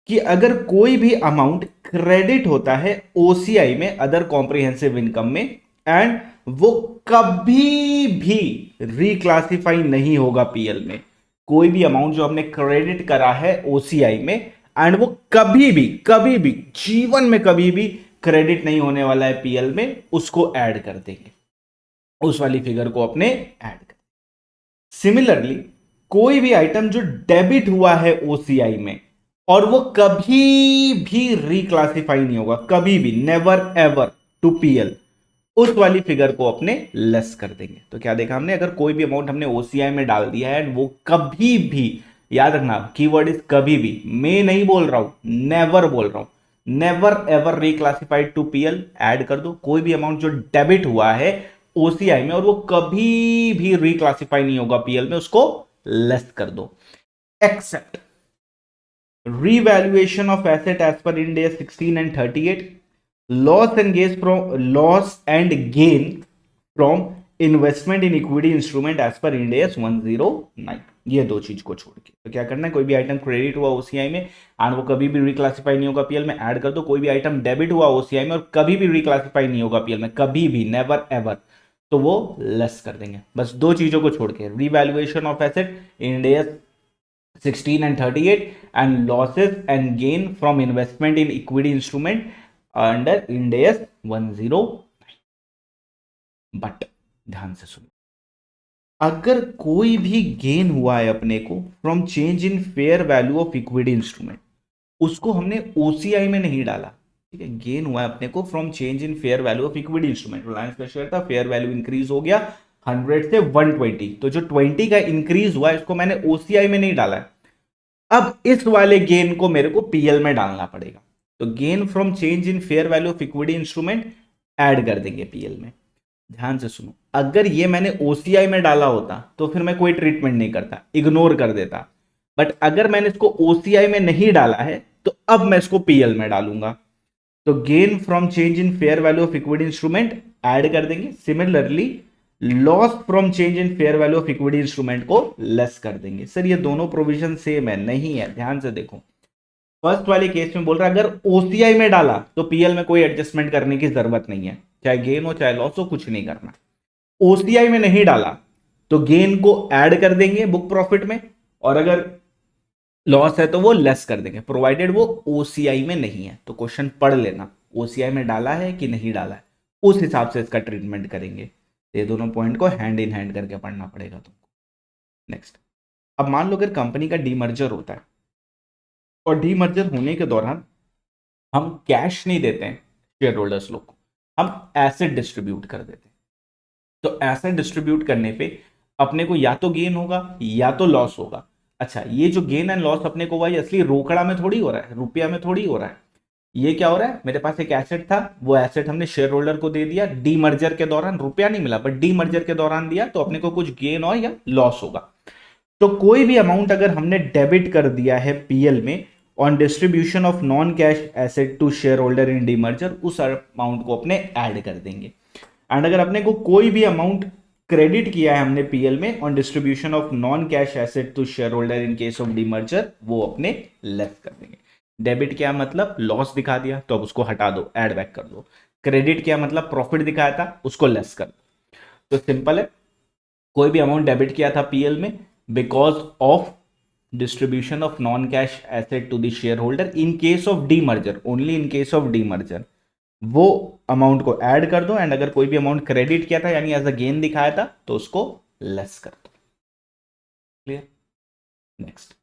कि अगर कोई भी अमाउंट क्रेडिट होता है ओसीआई में, अदर कॉम्प्रिहेंसिव इनकम में, एंड वो कभी भी रिक्लासिफाई नहीं होगा पीएल में। कोई भी अमाउंट जो हमने क्रेडिट करा है ओसीआई में, एंड वो कभी भी जीवन में कभी भी क्रेडिट नहीं होने वाला है पीएल में, उसको ऐड कर देंगे, उस वाली फिगर को अपने ऐड कर। सिमिलरली कोई भी आइटम जो डेबिट हुआ है ओसीआई में और वो कभी भी रिक्लासिफाई नहीं होगा, कभी भी, नेवर एवर टू पीएल, उस वाली फिगर को अपने लेस कर देंगे। तो क्या देखा हमने, अगर कोई भी अमाउंट हमने ओसीआई में डाल दिया है वो कभी भी, याद रखना कीवर्ड इज कभी भी, मैं नहीं बोल रहा हूं, नेवर बोल रहा हूं, never ever reclassified to PL, add कर दो। कोई भी अमाउंट जो डेबिट हुआ है ओसीआई में और वो कभी भी रिक्लासिफाई नहीं होगा पीएल में, उसको लेस कर दो। Except revaluation of asset as per Ind AS 16 and 38, loss and gain from investment in equity instrument as per Ind AS 109। ये दो चीज को छोड़ के तो क्या करना है, कोई भी आइटम क्रेडिट हुआ ओसीआई में एंड वो कभी भी रिक्लासिफाई नहीं होगा पीएल में, ऐड कर दो। कोई भी आइटम डेबिट हुआ ओसीआई में और कभी भी रिक्लासिफाई नहीं होगा पीएल में, कभी भी, नेवर एवर, तो वो लेस कर देंगे। बस दो चीजों को छोड़ के, revaluation of asset Ind AS 16 and 38 and losses and gain from investment in equity instrument under Ind AS 109। But ध्यान से सुनो, अगर कोई भी गेन हुआ है अपने को from change in fair value of equity instrument, उसको हमने ओसीआई में नहीं डाला, ठीक है। गेन हुआ है अपने को from change in fair value of equity instrument, Reliance का शेयर था, फेयर वैल्यू इंक्रीज हो गया 100 से 120, तो जो 20 का इंक्रीज हुआ है इसको मैंने ओसीआई में नहीं डाला है। अब इस वाले गेन को मेरे को पीएल में डालना पड़ेगा, तो gain from change in fair value of equity instrument add कर देंगे पीएल में। ध्यान से सुनो, अगर ये मैंने ओसीआई में डाला होता तो फिर मैं कोई ट्रीटमेंट नहीं करता, इग्नोर कर देता। बट अगर मैंने इसको ओसीआई में नहीं डाला है तो अब मैं इसको पीएल में डालूंगा, तो gain from change in fair value of equity instrument add कर देंगे। Similarly loss from change in fair value of equity instrument को लेस कर देंगे। सर ये दोनों प्रोविजन सेम है, नहीं है, ध्यान से देखो। फर्स्ट वाले केस में बोल रहा है अगर ओसीआई में डाला तो पीएल में कोई एडजस्टमेंट करने की जरूरत नहीं है, चाहे गेन हो चाहे लॉस हो, कुछ नहीं करना। ओसीआई में नहीं डाला तो गेन को ऐड कर देंगे बुक प्रॉफिट में, और अगर लॉस है तो वो लेस कर देंगे, प्रोवाइडेड वो ओसीआई में नहीं है। तो क्वेश्चन पढ़ लेना, ओसीआई में डाला है कि नहीं डाला है, उस हिसाब से इसका ट्रीटमेंट करेंगे। ये दोनों पॉइंट को हैंड इन हैंड करके पढ़ना पड़ेगा तुमको। नेक्स्ट, अब मान लो अगर कंपनी का डीमर्जर होता है और डीमर्जर होने के दौरान हम कैश नहीं देते हैं शेयर होल्डर्स लोग को, हम एसेट डिस्ट्रीब्यूट कर देते हैं। तो एसेट डिस्ट्रीब्यूट करने पे अपने को या तो गेन होगा या तो लॉस होगा। अच्छा, ये जो गेन एंड लॉस अपने को हुआ ये असली रोकड़ा में थोड़ी हो रहा है, रुपया में थोड़ी हो रहा है। ये क्या हो रहा है, मेरे पास एक एसेट था, वो एसेट हमने शेयर होल्डर को दे दिया, डीमर्जर के दौरान रुपया नहीं मिला बट डीमर्जर के दौरान दिया, तो अपने को कुछ गेन हो या लॉस होगा। तो कोई भी अमाउंट अगर हमने डेबिट कर दिया है पीएल में on distribution of non cash asset to shareholder in demerger, उस अमाउंट को अपने ऐड कर देंगे। एंड अगर अपने को कोई भी अमाउंट क्रेडिट किया है हमने पीएल में on distribution of non cash asset to shareholder in case of demerger, वो अपने लेस कर देंगे। डेबिट क्या मतलब लॉस दिखा दिया तो अब उसको हटा दो, ऐड बैक कर दो। क्रेडिट क्या मतलब प्रॉफिट दिखाया था, उसको लेस कर दो। तो सिंपल है, कोई भी अमाउंट डेबिट किया था पीएल में because of distribution of non cash asset to the shareholder in case of demerger, only in case of demerger, वो अमाउंट को ऐड कर दो। एंड अगर कोई भी अमाउंट क्रेडिट किया था यानी एज अ गेन दिखाया था तो उसको लेस कर दो। क्लियर? नेक्स्ट,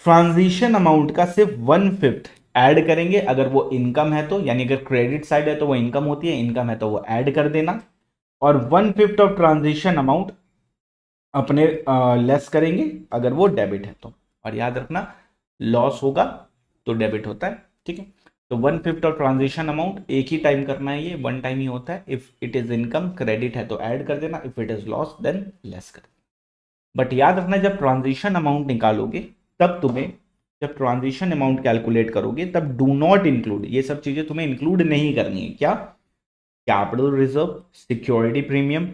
ट्रांजिशन अमाउंट का सिर्फ 1/5 ऐड करेंगे अगर वो इनकम है तो, यानी अगर क्रेडिट साइड है तो वो इनकम होती है, इनकम है तो वो ऐड कर देना। और 1/5 ऑफ ट्रांजिशन अमाउंट अपने लेस करेंगे अगर वो डेबिट है तो। और याद रखना लॉस होगा तो डेबिट होता है, ठीक है। तो 1/5 ऑफ ट्रांजिशन अमाउंट एक ही टाइम करना है, ये वन टाइम ही होता है। If it is income, credit है तो ऐड कर देना, if it is loss than less कर देना। बट याद रखना जब ट्रांजिशन अमाउंट निकालोगे तब तुम्हें, जब ट्रांजिशन अमाउंट कैलकुलेट करोगे तब डू नॉट इंक्लूड, ये सब चीजें तुम्हें इंक्लूड नहीं करनी है। क्या? Capital reserve, security premium,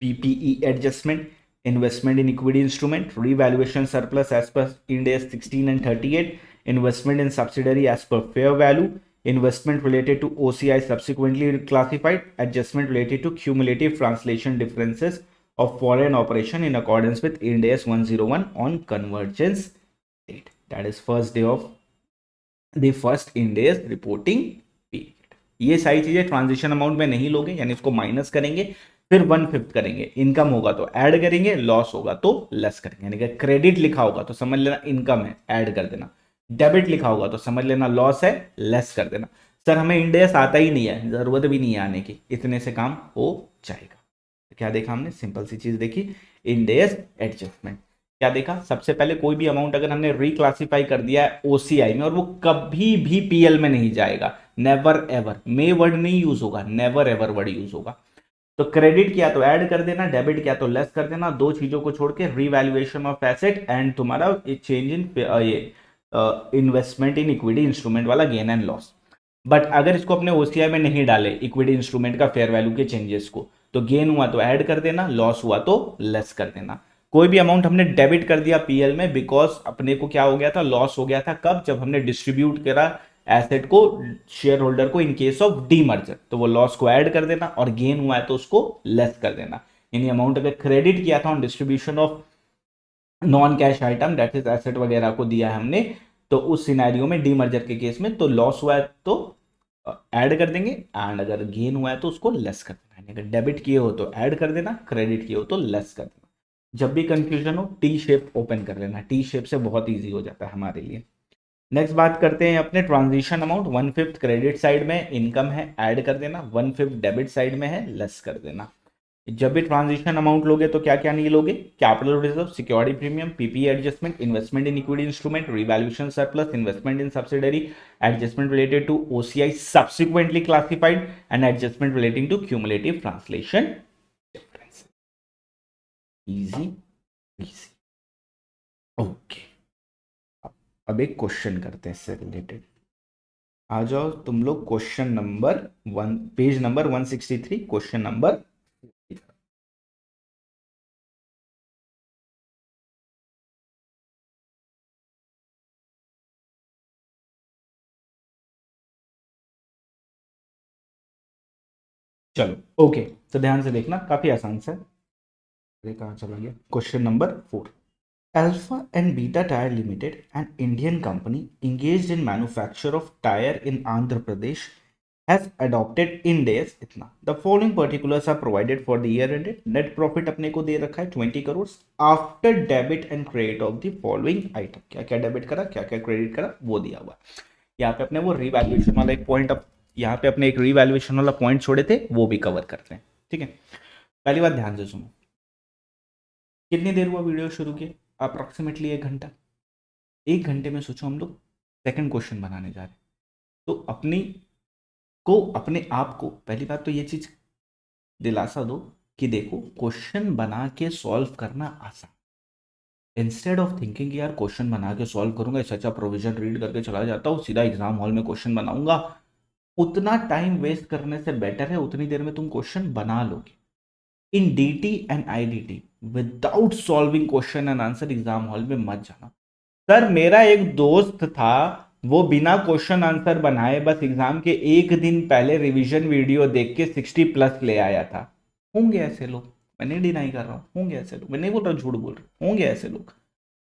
PPE adjustment, investment in equity instrument, revaluation surplus as per Ind AS 16 and 38, investment in subsidiary as per fair value, investment related to OCI subsequently classified, adjustment related to cumulative translation differences of foreign operation in accordance with Ind AS 101 on convergence date, that is first day of the first Ind AS reporting period। ये सारी चीजें transition amount में नहीं लोगे, यानी इसको minus करेंगे, फिर 1/5 करेंगे। इनकम होगा तो ऐड करेंगे, लॉस होगा तो लेस करेंगे। यानी कि क्रेडिट लिखा होगा तो समझ लेना इनकम है, ऐड कर देना। डेबिट लिखा होगा तो समझ लेना लॉस है, लेस कर देना। सर हमें इंड एस आता ही नहीं है, जरूरत भी नहीं है आने की, इतने से काम हो जाएगा। तो क्या देखा हमने, सिंपल सी चीज देखी, इंड एस एडजस्टमेंट। क्या देखा, सबसे पहले कोई भी अमाउंट अगर हमने रिक्लासिफाई कर दिया है ओसीआई में और वो कभी भी पीएल में नहीं जाएगा, नेवर एवर, मे वर्ड नहीं यूज होगा, नेवर एवर वर्ड यूज होगा। तो क्रेडिट किया तो ऐड कर देना, डेबिट किया तो लेस कर देना, दो चीजों को छोड़ के रीवैल्यूएशन ऑफ एसेट एंड तुम्हारा चेंज इन ये इन्वेस्टमेंट इन इक्विटी इंस्ट्रूमेंट वाला गेन एंड लॉस। बट अगर इसको अपने ओसीआई में नहीं डाले इक्विटी इंस्ट्रूमेंट का फेयर वैल्यू के चेंजेस को, तो गेन हुआ तो ऐड कर देना, लॉस हुआ तो लेस कर देना। कोई भी अमाउंट हमने डेबिट कर दिया पीएल में बिकॉज अपने को क्या हो गया था, लॉस हो गया था, कब, जब हमने डिस्ट्रीब्यूट करा एसेट को शेयर होल्डर को इन केस ऑफ डीमर्जर, तो वो लॉस को ऐड कर देना, और गेन हुआ है तो उसको लेस कर देना। यानी अमाउंट अगर क्रेडिट किया था on distribution of non cash item that is asset वगैरह को दिया है हमने, तो उस सिनेरियो में डीमर्जर के केस में तो लॉस हुआ है तो ऐड कर देंगे, एंड अगर गेन हुआ है तो उसको लेस कर देना, यानी अगर डेबिट किए हो तो ऐड कर देना, क्रेडिट किए हो तो लेस कर देना। जब भी कंफ्यूजन हो टी शेप ओपन कर लेना, टी शेप से बहुत ईजी हो जाता है हमारे लिए। नेक्स्ट बात करते हैं अपने ट्रांजिशन अमाउंट, 1/5 क्रेडिट साइड में इनकम है, ऐड कर देना, 1/5 डेबिट साइड में है, लेस कर देना। जब भी ट्रांजिशन अमाउंट लोगे तो क्या क्या नहीं लोगे, capital reserve, security premium, PP adjustment, investment in equity instrument, revaluation surplus, investment in subsidiary, adjustment related to OCI subsequently classified and adjustment relating to cumulative translation difference. Easy easy. Okay, अब एक question करते हैं इससे related. आ जाओ तुम लोग question number 1, page number 163, question number. चलो okay, तो ध्यान से देखना, काफी आसान सा है। अरे कहाँ चला गया, question number 4। Alpha and Beta Tire Limited, an Indian company engaged in manufacture of tire in Andhra Pradesh, has adopted Ind AS इतना। The following particulars are provided for the year ended। Net profit अपने को दे रखा है 20 crore after debit and credit of the following item. क्या क्या debit करा, क्या क्या क्रेडिट करा, वो दिया हुआ। यहाँ पे अपने वो रिवैल्यूएशन वाला एक पॉइंट, अब यहाँ पे अपने एक रिवैल्यूएशन वाला पॉइंट छोड़े थे, वो भी कवर करते हैं। ठीक है, पहली बात ध्यान से सुनो। कितनी देर हुआ वीडियो शुरू किए, अप्रोक्सीमेटली 1 घंटा। 1 घंटे में सोचो हम लोग सेकंड क्वेश्चन बनाने जा रहे हैं, तो अपने आप को पहली बात तो ये चीज दिलासा दो कि देखो क्वेश्चन बना के सॉल्व करना आसान। इंस्टेड ऑफ थिंकिंग यार क्वेश्चन बना के सॉल्व करूंगा, इससे अच्छा प्रोविजन रीड करके चला जाता हूँ, सीधा एग्जाम हॉल में क्वेश्चन बनाऊंगा, उतना टाइम वेस्ट करने से बेटर है उतनी देर में तुम क्वेश्चन बना लोगे। इन DT and IDT without solving question and answer exam hall में मत जाना। सर मेरा एक दोस्त था, वो बिना क्वेश्चन आंसर बनाए बस एग्जाम के एक दिन पहले रिवीजन वीडियो देख के 60+ ले आया था। होंगे ऐसे लोग, मैं नहीं डिनाई कर रहा हूँ, होंगे ऐसे लोग, मैं नहीं बोल रहा झूठ बोल रहा हूँ, होंगे ऐसे लोग।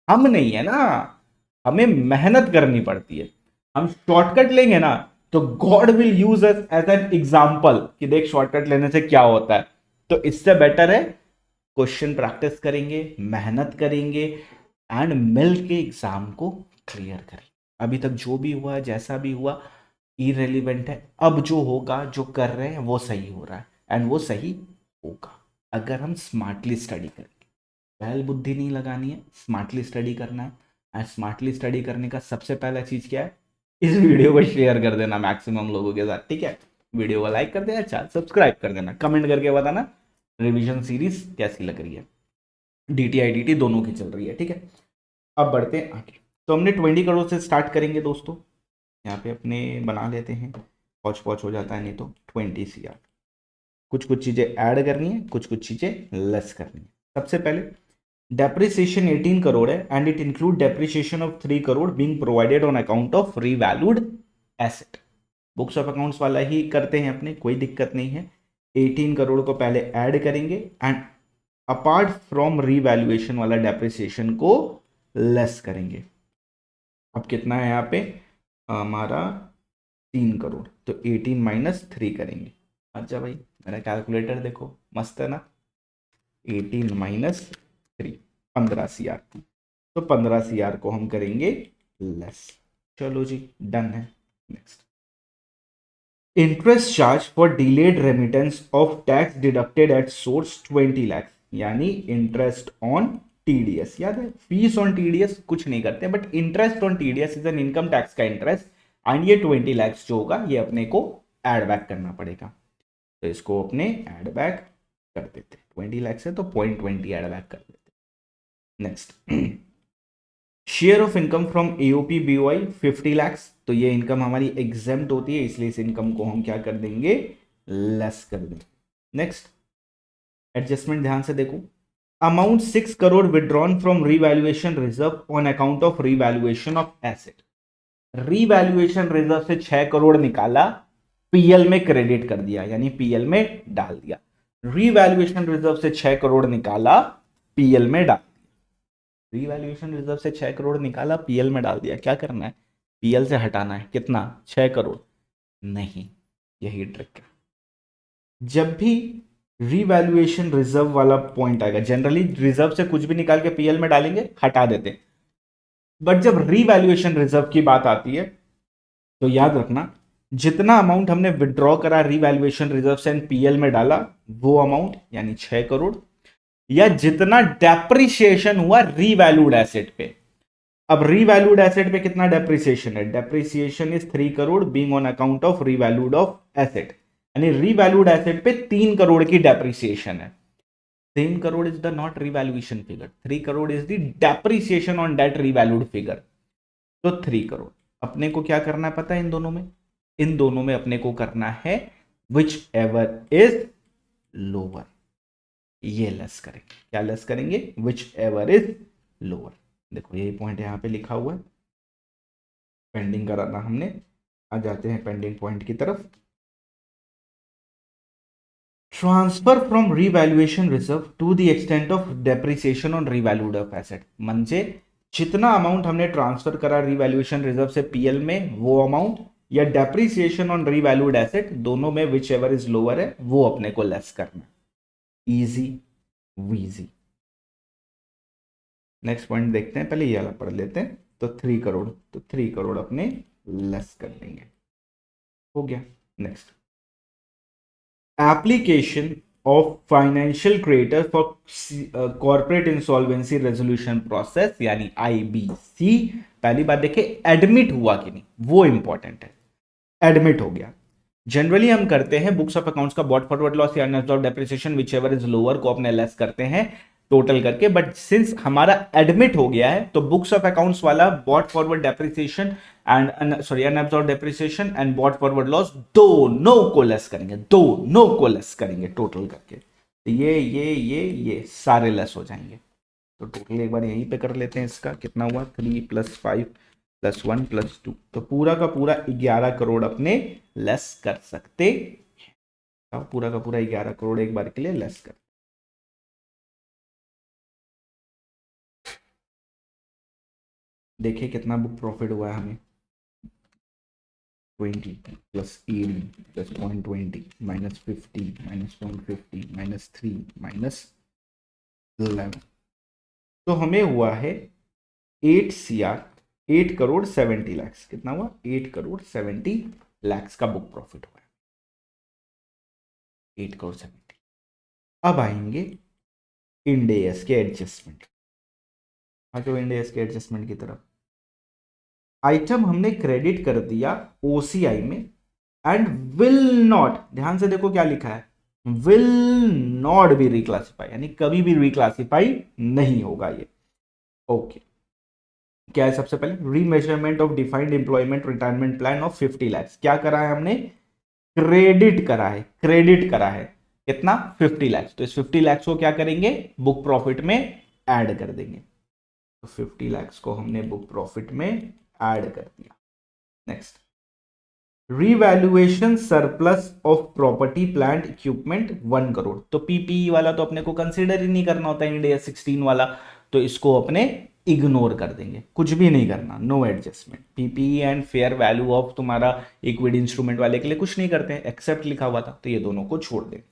हम नहीं है ना, हमें मेहनत करनी पड़ती है। हम शॉर्टकट लेंगे ना तो God will use us as an example कि देख शॉर्टकट लेने से क्या होता है। तो इससे बेटर है क्वेश्चन प्रैक्टिस करेंगे, मेहनत करेंगे एंड मिल के एग्जाम को क्लियर करें। अभी तक जो भी हुआ है, जैसा भी हुआ, इरेलीवेंट है। अब जो होगा, जो कर रहे हैं वो सही हो रहा है एंड वो सही होगा अगर हम स्मार्टली स्टडी करेंगे। पहल बुद्धि नहीं लगानी है, स्मार्टली स्टडी करना है। एंड स्मार्टली स्टडी करने का सबसे पहला चीज क्या है, इस वीडियो को शेयर कर देना मैक्सिमम लोगों के साथ। ठीक है, वीडियो को लाइक कर देना, चैनल सब्सक्राइब कर देना, कमेंट करके बताना रिवीजन सीरीज कैसी लग रही है। DT IDT दोनों की चल रही है। ठीक है, अब बढ़ते हैं आगे। तो हमने 20 करोड़ से स्टार्ट करेंगे दोस्तों, यहाँ पे अपने बना लेते हैं, पौच पौच हो जाता है नहीं तो 20 CR। कुछ कुछ चीजें ऐड करनी है, कुछ कुछ चीजें लेस करनी है। सबसे पहले डेप्रिसिएशन 18 करोड़ है and it include depreciation of 3 crore being provided on account of revalued asset. Books of accounts वाला ही करते हैं अपने, कोई दिक्कत नहीं है। 18 करोड़ को पहले ऐड करेंगे एंड अपार्ट फ्रॉम रीवैल्यूएशन वाला डेप्रिसिएशन को लेस करेंगे। अब कितना है यहाँ पे हमारा 3 करोड़, तो 18 माइनस 3 करेंगे। अच्छा भाई मेरा कैलकुलेटर देखो मस्त है ना, 18 माइनस 3 15 CR, तो 15 CR को हम करेंगे लेस। चलो जी डन है। Next, interest charge for delayed remittance of tax deducted at source 20 lakh, यानी इंटरेस्ट ऑन TDS। याद है, फीस ऑन TDS कुछ नहीं करते, but interest on TDS is an income tax का इंटरेस्ट एंड ये 20 लाख जो होगा ये अपने को एड बैक करना पड़ेगा, तो इसको अपने एड बैक कर देते। 20 लाख से तो 0.20 एड बैक कर देते। Next, share of income from AOP BOI 50 lakh, तो ये इनकम हमारी एग्जेम्प्ट होती है, इसलिए इस इनकम को हम क्या कर देंगे, लेस कर देंगे। नेक्स्ट, एडजस्टमेंट ध्यान से देखो, amount 6 crore withdrawn from revaluation reserve on account of revaluation of asset. Revaluation reserve से 6 करोड़ निकाला, PL में क्रेडिट कर दिया, यानी PL में डाल दिया। रीवैल्यूएशन रिजर्व से 6 करोड़ निकाला, PL में डाल दिया। रीवैल्यूएशन रिजर्व से 6 करोड़ निकाला, PL में डाल दिया। क्या करना है, PL से हटाना है कितना, 6 करोड़। नहीं, यही ट्रिक है। जब भी रीवैल्यूएशन रिजर्व वाला पॉइंट आएगा, जनरली रिजर्व से कुछ भी निकाल के पीएल में डालेंगे, हटा देते हैं, बट जब रीवैल्यूएशन रिजर्व की बात आती है तो याद रखना, जितना अमाउंट हमने विड्रॉ करा रीवैल्यूएशन रिजर्व से एंड पीएल में डाला, वो अमाउंट यानी 6 करोड़, या जितना डेप्रिसिएशन हुआ रीवैल्यूड एसेट पे। अब रीवैल्यूड एसेट पे कितना डेप्रिसिएशन है? Depreciation is 3 crore being on account of revalued of asset, यानी रीवैल्यूड एसेट पे 3 करोड़ की डेप्रिसिएशन है। 3 crore is the not revaluation figure, 3 crore is the depreciation on that revalued figure. तो 3 करोड़ अपने को क्या करना है पता है? इन दोनों में, इन दोनों में अपने को करना है विच एवर इज लोअर, ये लेस करेंगे। क्या लेस करेंगे? Whichever is lower. देखो यही पॉइंट यहां पे लिखा हुआ है, पेंडिंग कराना हमने। आ जाते हैं पेंडिंग पॉइंट की तरफ। Transfer from revaluation reserve to the extent of depreciation on revalued of asset, म्हणजे जितना अमाउंट हमने ट्रांसफर करा रिवैल्यूएशन रिजर्व से पीएल में, वो अमाउंट या डेप्रिसिएशन ऑन रिवैल्यूड एसेट, दोनों में विच एवर इज लोअर है वो अपने को लेस करना। Easy V G. नेक्स्ट पॉइंट देखते हैं, पहले ये वाला पढ़ लेते हैं। तो 3 करोड़, तो 3 करोड़ अपने लेस कर देंगे, हो गया। Next, application of financial creditor for corporate insolvency resolution process यानी आईबीसी। पहली बात देखिए, एडमिट हुआ कि नहीं, वो इंपॉर्टेंट है। एडमिट हो गया। जनरली हम करते हैं बुक्स ऑफ अकाउंट्स का बॉट फॉरवर्ड लॉस या unabsorbed depreciation whichever is lower को अपने लेस करते हैं टोटल करके, बट सिंस हमारा एडमिट हो गया है तो बुक्स ऑफ अकाउंट्स वाला bought forward depreciation and sorry unabsorbed depreciation and bought forward loss दोनों को लेस करेंगे, दोनों को लेस करेंगे टोटल करके। तो ये सारे लेस हो जाएंगे। तो टोटल एक बार यहीं पे कर लेते हैं, इसका कितना हुआ? 3 + 5 + 1 + 2, तो पूरा का पूरा 11 करोड़ अपने लेस कर सकते हैं। पूरा का पूरा 11 करोड़ एक बार के लिए लेस कर। देखिए कितना बुक प्रॉफिट हुआ है हमें, 20 + 80 + 0.20 - 50 - 0.50 - 3 - 11, तो हमें हुआ है 8 CR, 8 करोड़ 70 लाख। कितना हुआ? 8 करोड़ 70 लाख का बुक प्रॉफिट हुआ है, 8 करोड़ 70। अब आएंगे इंड एएस के एडजस्टमेंट। आ जाओ इंड एएस के एडजस्टमेंट की तरफ। आइटम हमने क्रेडिट कर दिया ओसीआई में एंड विल नॉट, ध्यान से देखो क्या लिखा है, विल नॉट बी रिक्लासिफाई, यानी कभी भी रिक्लासिफाई नहीं होगा ये। ओके, क्या है? सबसे पहले remeasurement of defined employment retirement plan of 50 lakh. क्या करा है हमने? क्रेडिट करा है, क्रेडिट करा है। कितना? 50 लाख। तो इस 50 लाख को क्या करेंगे? बुक प्रॉफिट में ऐड कर देंगे। तो 50 लाख को हमने बुक प्रॉफिट में ऐड कर दिया। Next, revaluation surplus of property plant equipment 1 crore. तो पीपीई वाला तो अपने को कंसीडर ही नहीं करना होता है, इंडिया 16 वाला, तो इसको अपने इग्नोर कर देंगे, कुछ भी नहीं करना, no adjustment. PPE and fair value of तुम्हारा इक्विटी इंस्ट्रूमेंट वाले के लिए कुछ नहीं करते हैं, एक्सेप्ट लिखा हुआ था, तो ये दोनों को छोड़ देंगे।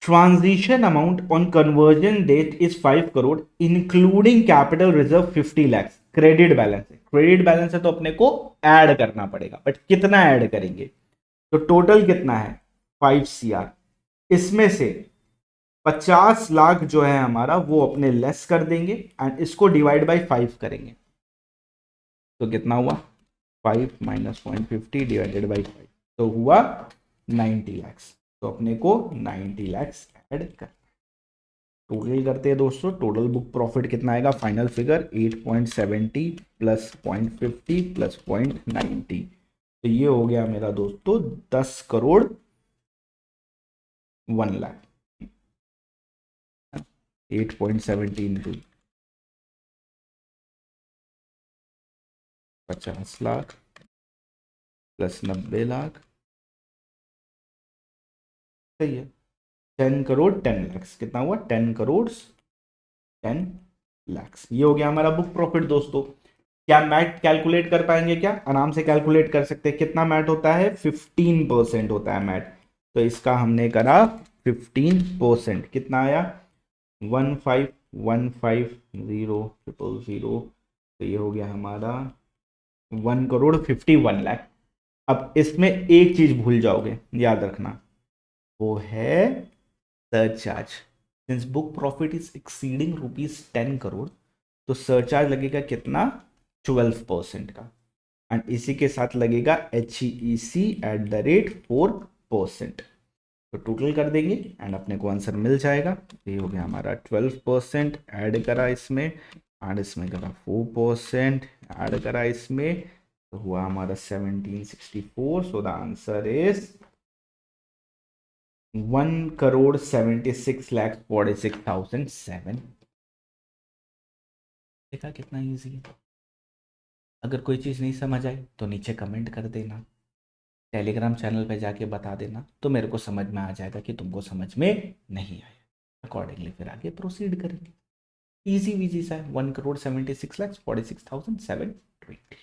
Transition amount on conversion date is 5 crore including capital reserve 50 lakh. Credit balance है, क्रेडिट बैलेंस है तो अपने को ऐड करना पड़ेगा, बट कितना ऐड करेंगे? तो टोटल कितना है? 5 CR। इसमें से 50 लाख जो है हमारा वो अपने लेस कर देंगे एंड इसको डिवाइड बाय 5 करेंगे। तो कितना हुआ? 5 - 0.50 डिवाइडेड बाई 5, तो हुआ 90 लाख। तो अपने को 90 लाख ऐड कर, टोटल करते हैं दोस्तों। टोटल बुक प्रॉफिट कितना आएगा? फाइनल फिगर 8.70 + 0.50 + 0.90, तो ये हो गया मेरा दोस्तों 10 करोड़ 1 लाख। 8.70 इंटू 50 लाख प्लस 90 लाख, सही है। 10 करोड़ 10 लाख, कितना हुआ? 10 करोड़ 10 लाख। ये हो गया हमारा बुक प्रॉफिट दोस्तों। क्या मैट कैलकुलेट कर पाएंगे? क्या आराम से कैलकुलेट कर सकते हैं। कितना मैट होता है? 15% होता है मैट। तो इसका हमने करा 15%, कितना आया? 15,150,000। तो ये हो गया हमारा 1,51,00,000। अब इसमें एक चीज भूल जाओगे, याद रखना, वो है surcharge. Since book profit is exceeding ₹10 crore, तो सरचार्ज लगेगा कितना? 12% का। एंड इसी के साथ लगेगा HEC@4%। तो टोटल कर देंगे एंड अपने को आंसर मिल जाएगा। ये हो गया हमारा 12%, ऐड करा इसमें, एंड इसमें करा 4%, ऐड करा इसमें, तो हुआ हमारा 1764। So the answer is 1,76,46,7। देखा कितना इजी है। अगर कोई चीज़ नहीं समझ आई तो नीचे कमेंट कर देना, टेलीग्राम चैनल पे जाके बता देना, तो मेरे को समझ में आ जाएगा कि तुमको समझ में नहीं आया। अकॉर्डिंगली फिर आगे प्रोसीड करेंगे। इजी वीजी सा है। 1,76,46,720।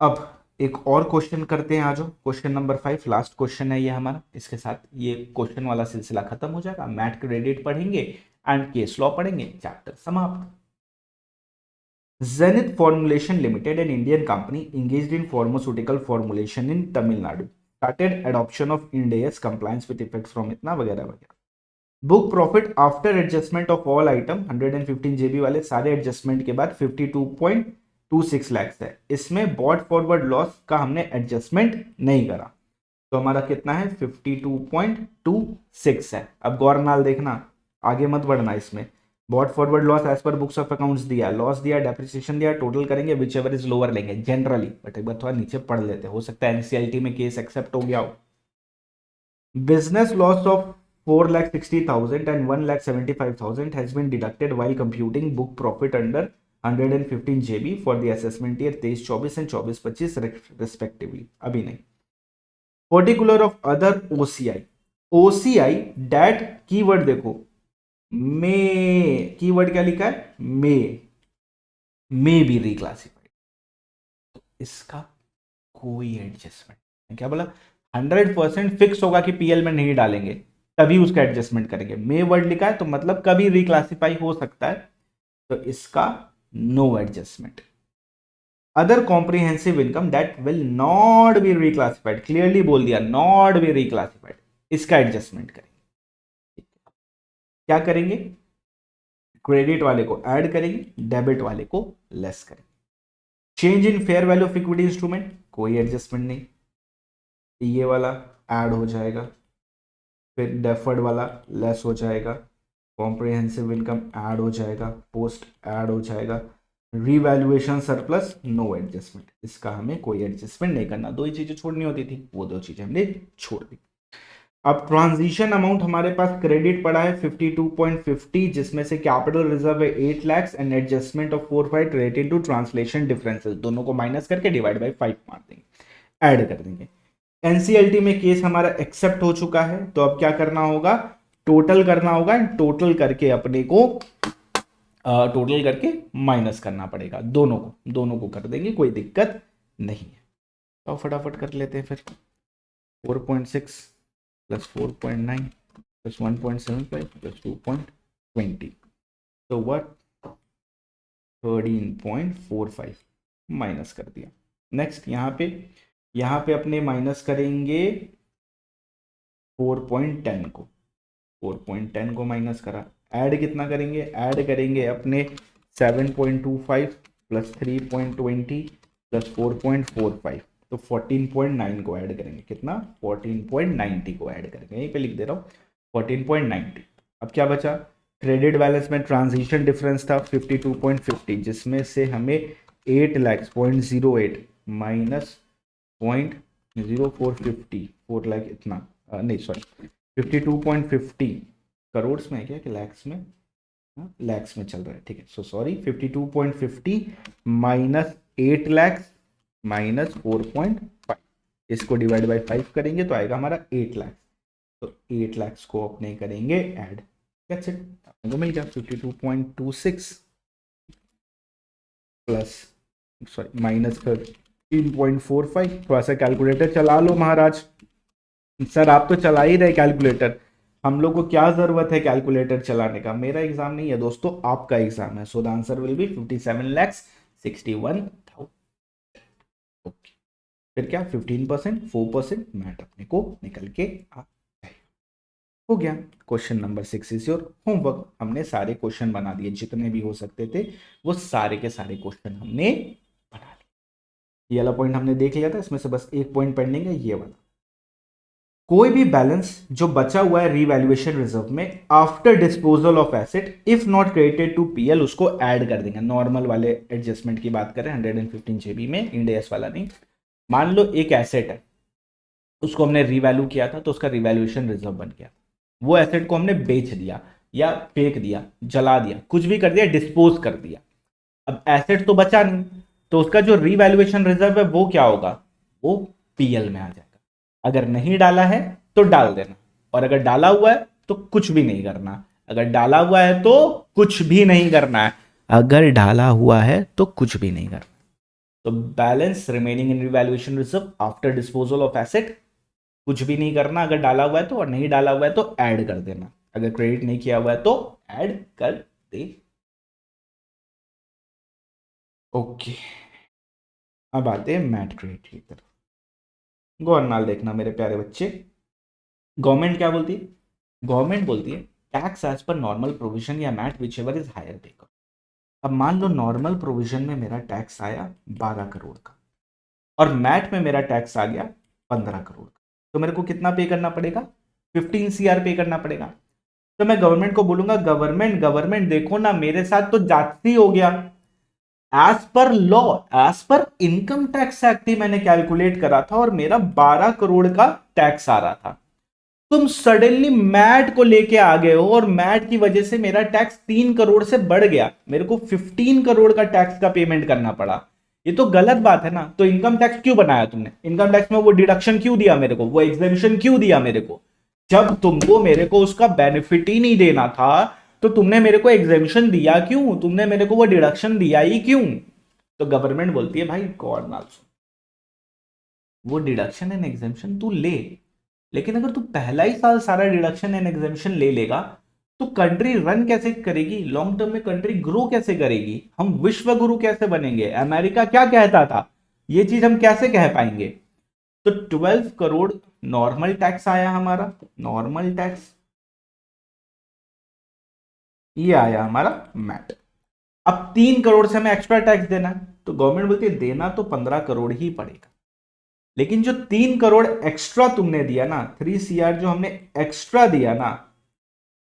अब एक और क्वेश्चन करते हैं। आ जाओ, क्वेश्चन नंबर 5, लास्ट क्वेश्चन है ये हमारा। इसके साथ ये क्वेश्चन वाला सिलसिला खत्म हो जाएगा। मैथ क्रेडिट पढ़ेंगे एंड केस लॉ पढ़ेंगे, चैप्टर समाप्त। Zenith Formulation Limited, an Indian company engaged in pharmaceutical formulation in Tamil Nadu, started adoption of Ind AS compliance with effects from इतना वगैरह वगैरह। Book profit after adjustment of all item 115 जेबी वाले सारे adjustment के बाद 52.26 लाख है। इसमें बॉट फॉरवर्ड लॉस का हमने एडजस्टमेंट नहीं करा, तो हमारा कितना है? 52.26 है। अब गौर नाल देखना, आगे मत बढ़ना। इसमें brought forward loss as per books of accounts दिया, लॉस दिया, डेप्रिसिएशन दिया, टोटल करेंगे, विच एवर इज लोअर लेंगे जनरली। बट एक बार थोड़ा नीचे पढ़ लेते, हो सकता है एनसीएलटी में केस एक्सेप्ट हो गया हो। Business loss of 4,60,000 and 1,75,000 has been deducted while computing book profit under 115 JB for the assessment year 23-24 and 24-25 respectively। अभी नहीं। Particular of other OCI, OCI that keyword देखो, मे, कीवर्ड क्या लिखा है? May be reclassified. इसका कोई एडजस्टमेंट, क्या बोला? 100% फिक्स होगा कि पीएल में नहीं डालेंगे, तभी उसका एडजस्टमेंट करेंगे। मे वर्ड लिखा है तो मतलब कभी रिक्लासिफाई हो सकता है, तो इसका no adjustment. Other comprehensive income that will not be reclassified, clearly बोल दिया, नॉट बी रिक्लासिफाइड, इसका एडजस्टमेंट करेंगे। क्या करेंगे? क्रेडिट वाले को ऐड करेंगे, डेबिट वाले को लेस करेंगे। Change in fair value of equity instrument, कोई एडजस्टमेंट नहीं, ये वाला ऐड हो जाएगा, फिर डेफर्ड वाला लेस हो जाएगा, कॉम्प्रिहेंसिव इनकम ऐड हो जाएगा, पोस्ट ऐड हो जाएगा, रीवैल्यूएशन सरप्लस नो एडजस्टमेंट, इसका हमें कोई एडजस्टमेंट नहीं करना। दो ही चीजें छोड़नी होती थी, वो दो चीजें हमने छोड़ दी। अब ट्रांजिशन अमाउंट हमारे पास क्रेडिट पड़ा है 52.50, जिसमें से कैपिटल रिजर्व है 8 lakh and adjustment of 4/5 related to translation differences, दोनों को माइनस करके डिवाइड बाय 5 मार देंगे, ऐड कर देंगे। एनसीएलटी में केस हमारा एक्सेप्ट हो चुका है, तो अब क्या करना होगा? टोटल करना होगा, टोटल करके अपने को टोटल करके माइनस करना पड़ेगा। दोनों को कर देंगे, कोई दिक्कत नहीं है। तो फटाफट कर लेते हैं फिर। 4.6 प्लस 4.9 प्लस 1.75 प्लस 2.20, तो व्हाट? 13.45 माइनस कर दिया। नेक्स्ट यहाँ पे अपने माइनस करेंगे 4.10 को, 4.10 को माइनस करा, ऐड कितना करेंगे? ऐड करेंगे अपने 7.25 प्लस 3.20 प्लस 4.45, तो 14.9 को ऐड करेंगे। कितना? 14.90 को ऐड करेंगे, यहीं पे लिख दे रहा हूँ 14.90। अब क्या बचा? क्रेडिट बैलेंस में ट्रांजिशन डिफरेंस था 52.50, जिसमें से हमें 8 लाख 0.08 माइनस 0.0450, 4 लाख इतना, नहीं सॉरी 52.50 करोड़ में है क्या कि लैक्स में? लैक्स में चल रहा है, ठीक है। So sorry, 52.50 minus 8 lakh minus 4.5, इसको डिवाइड बाय 5 करेंगे तो आएगा हमारा 8 लाख। तो 8 लाख को अपने करेंगे ऐड, दैट्स इट। आपको मिल गया 52.26। Plus sorry minus 13.45। थोड़ा सा कैलकुलेटर चला लो महाराज। सर आप तो चला ही रहे कैलकुलेटर, हम लोग को क्या जरूरत है कैलकुलेटर चलाने का। मेरा एग्जाम नहीं है दोस्तों, आपका एग्जाम है। So the answer will be 57,61,000। Okay, फिर क्या 15%, 4% मैट अपने को निकल के आ जाएगा। हो गया। Question number 6 is your homework. हमने सारे क्वेश्चन बना दिए, जितने भी हो सकते थे वो सारे के सारे क्वेश्चन हमने बना लिए। ये वाला पॉइंट हमने देख लिया था, इसमें से बस एक पॉइंट पेंडिंग है, ये वाला। कोई भी बैलेंस जो बचा हुआ है रीवैल्यूएशन रिजर्व में after disposal of asset if not credited to PL, उसको ऐड कर देंगे। नॉर्मल वाले एडजस्टमेंट की बात करें 115 जेबी में, इंडेस वाला नहीं। मान लो एक एसेट है, उसको हमने रीवैल्यू किया था तो उसका रिवैल्यूएशन रिजर्व बन गया। वो एसेट को हमने बेच दिया या फेंक दिया, जला दिया, कुछ भी कर दिया, डिस्पोज कर दिया। अब एसेट तो बचा नहीं, तो उसका जो रीवैल्यूएशन रिजर्व है वो क्या होगा, वो पीएल में आ जाएगा। अगर नहीं डाला है तो डाल देना, और अगर डाला हुआ है तो कुछ भी नहीं करना। अगर डाला हुआ है तो कुछ भी नहीं करना है, अगर डाला हुआ है तो कुछ भी नहीं करना। तो balance remaining in revaluation reserve after disposal of asset, कुछ भी नहीं करना अगर डाला हुआ है तो, और नहीं डाला हुआ है तो ऐड कर देना। अगर क्रेडिट नहीं किया हुआ है तो ऐड कर दे। ओके, अब आते हैं मैट क्रेडिट की तरफ। गौर नाल देखना मेरे प्यारे बच्चे। गवर्नमेंट क्या बोलती है, गवर्नमेंट बोलती है tax as per normal provision या MAT whichever is higher pay करो। अब मान लो नॉर्मल प्रोविजन में मेरा टैक्स आया 12 करोड़ का, और मैट में मेरा टैक्स आ गया 15 करोड़ का, तो मेरे को कितना पे करना पड़ेगा, 15 CR पे करना पड़ेगा। तो मैं गवर्नमेंट को बोलूंगा गवर्नमेंट गवर्नमेंट देखो ना, मेरे साथ तो जाती हो गया। As per law, as per income tax act ही मैंने कैलकुलेट करा था और मेरा 12 करोड़ का टैक्स आ रहा था। तुम सडनली मैट को लेके आ गए हो और मैट की वजह से मेरा टैक्स 3 करोड़ से बढ़ गया, मेरे को 15 करोड़ का टैक्स का पेमेंट करना पड़ा। ये तो गलत बात है ना। तो इनकम टैक्स क्यों बनाया तुमने, इनकम टैक्स में वो डिडक्शन क्यों दिया मेरे को, वो एग्जेम्पशन क्यों दिया मेरे को, जब तुमको मेरे को उसका बेनिफिट ही नहीं देना था तो तुमने मेरे को एग्जेम्पशन दिया क्यों, तुमने मेरे को वो डिडक्शन दिया ही क्यों। तो गवर्नमेंट बोलती है भाई गॉड नाल, वो डिडक्शन एंड एग्जेम्पशन तू ले, लेकिन अगर तू पहला ही साल सारा डिडक्शन एंड एग्जेम्पशन ले लेगा तो कंट्री रन कैसे करेगी, लॉन्ग टर्म में कंट्री ग्रो कैसे करेगी, हम विश्व गुरु कैसे बनेंगे, अमेरिका क्या कहता था, ये चीज हम कैसे कह पाएंगे। तो 12 करोड़ नॉर्मल टैक्स आया हमारा, नॉर्मल टैक्स, ये आया हमारा मैट। अब 3 करोड़ से हमें एक्स्ट्रा टैक्स देना है, तो गवर्नमेंट बोलती है देना तो 15 करोड़ ही पड़ेगा, लेकिन जो 3 करोड़ एक्स्ट्रा तुमने दिया ना, 3 CR जो हमने एक्स्ट्रा दिया ना,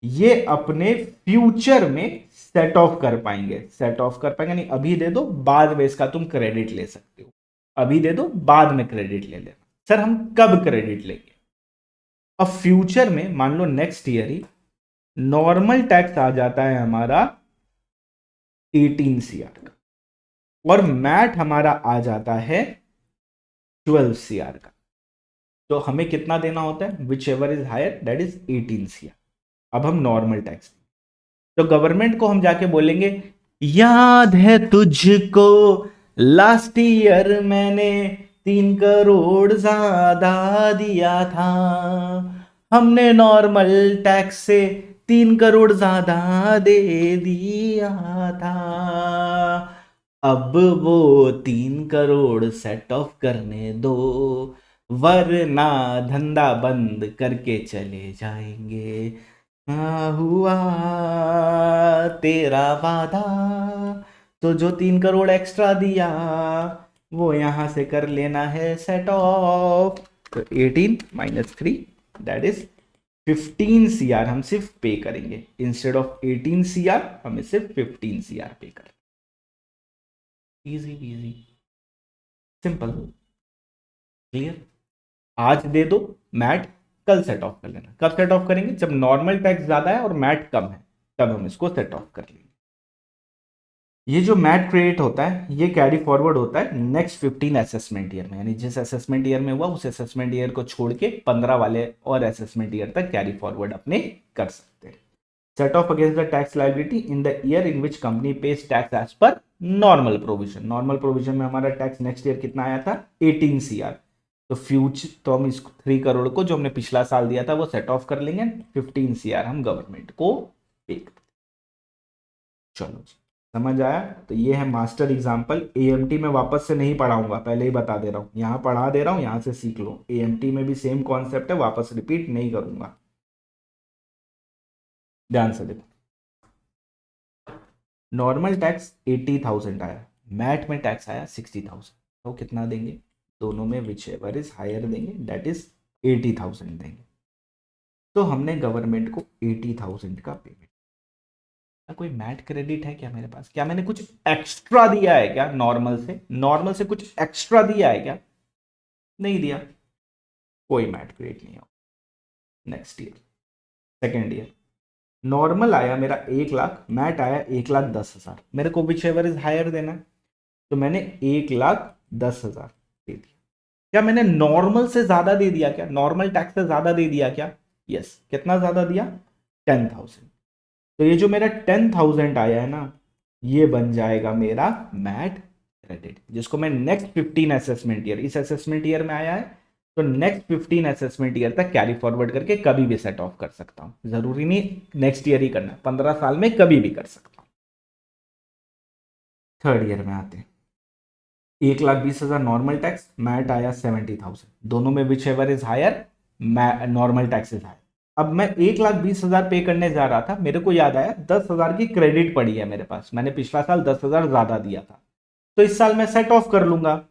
ये अपने फ्यूचर में सेट ऑफ कर पाएंगे, सेट ऑफ कर पाएंगे नहीं, अभी दे दो बाद में इसका तुम क्रेडिट ले सकते हो, अभी दे दो बाद में क्रेडिट ले लेना। सर हम कब क्रेडिट लेंगे, अब फ्यूचर में मान लो नेक्स्ट ईयर ही नॉर्मल टैक्स आ जाता है हमारा 18 CR का, और मैट हमारा आ जाता है 12 CR का, तो हमें कितना देना होता है, whichever is higher that is 18 CR। अब हम नॉर्मल टैक्स, तो गवर्नमेंट को हम जाके बोलेंगे याद है तुझको लास्ट ईयर मैंने 3 करोड़ ज्यादा दिया था, हमने नॉर्मल टैक्स से 3 करोड़ ज्यादा दे दिया था, अब वो 3 करोड़ सेट ऑफ करने दो, वरना धंधा बंद करके चले जाएंगे। हाँ हुआ तेरा वादा, तो जो 3 करोड़ एक्स्ट्रा दिया वो यहां से कर लेना है सेट ऑफ। तो 18 माइनस 3 दैट इज 15 CR हम सिर्फ पे करेंगे, इंस्टेड ऑफ 18 CR हमें सिर्फ 15 CR पे कर। Easy easy simple clear. आज दे दो मैट, कल सेट ऑफ कर लेना। कब सेट ऑफ करेंगे, जब नॉर्मल टैक्स ज्यादा है और मैट कम है, तब हम इसको सेट ऑफ कर लेंगे। ये जो मैट क्रेडिट होता है ये कैरी फॉरवर्ड होता है नेक्स्ट 15 असेसमेंट ईयर में, यानी जिस असेसमेंट ईयर में हुआ उस असेसमेंट ईयर को छोड़ के 15 वाले और असेसमेंट ईयर तक कैरी फॉरवर्ड अपने कर सकते हैं। Set off against the tax liability in the year in which company pays tax as per normal provision. Normal provision में हमारा टैक्स नेक्स्ट ईयर कितना आया था, 18 CR। तो फ्यूचर तो हम इस 3 करोड़ को जो हमने पिछला साल दिया था वो सेट ऑफ कर लेंगे, 15 CR हम गवर्नमेंट को पे कर। चलो जी, समझ आया। तो ये है मास्टर एग्जाम्पल। एएमटी में वापस से नहीं पढ़ाऊंगा, पहले ही बता दे रहा हूं, यहां पढ़ा दे रहा हूं, यहां से सीख लो। एएमटी में भी सेम कॉन्सेप्ट है, वापस रिपीट नहीं करूंगा। ध्यान से देखो, नॉर्मल टैक्स 80,000 आया, मैट में टैक्स आया 60,000, तो कितना देंगे, दोनों में विच एवर इज हायर देंगे, दैट इज 80,000 देंगे। तो हमने गवर्नमेंट को 80,000 का पेमेंट। कोई मैट क्रेडिट है क्या मेरे पास, क्या मैंने कुछ एक्स्ट्रा दिया है क्या, नॉर्मल से कुछ एक्स्ट्रा दिया है क्या, नहीं दिया, कोई मैट क्रेडिट नहीं हो। Next year, second year, normal आया मेरा 1,00,000, मैट आया 1,10,000, मेरे को विच एवर इज हायर देना है, तो मैंने 1,10,000 दे दिया। क्या मैंने नॉर्मल से ज्यादा दे दिया क्या, नॉर्मल टैक्स से ज्यादा दे दिया क्या, यस। कितना ज्यादा दिया, 10,000। तो ये जो मेरा 10,000 आया है ना, ये बन जाएगा मेरा मैट क्रेडिट, जिसको मैं नेक्स्ट 15 असेसमेंट ईयर, इस असेसमेंट ईयर में आया है तो नेक्स्ट 15 असेसमेंट ईयर तक कैरी फॉरवर्ड करके कभी भी सेट ऑफ कर सकता हूं। जरूरी नहीं नेक्स्ट ईयर ही करना, 15 साल में कभी भी कर सकता हूं। थर्ड ईयर में आते हैं, 1,20,000 नॉर्मल टैक्स, मैट आया 70,000, दोनों में whichever is higher, normal tax is higher. अब मैं 1,20,000 पे करने जा रहा था, मेरे को याद आया 10,000 की क्रेडिट पड़ी है मेरे पास, मैंने पिछला साल 10,000 ज्यादा दिया था, तो इस साल मैं सेट ऑफ कर लूंगा,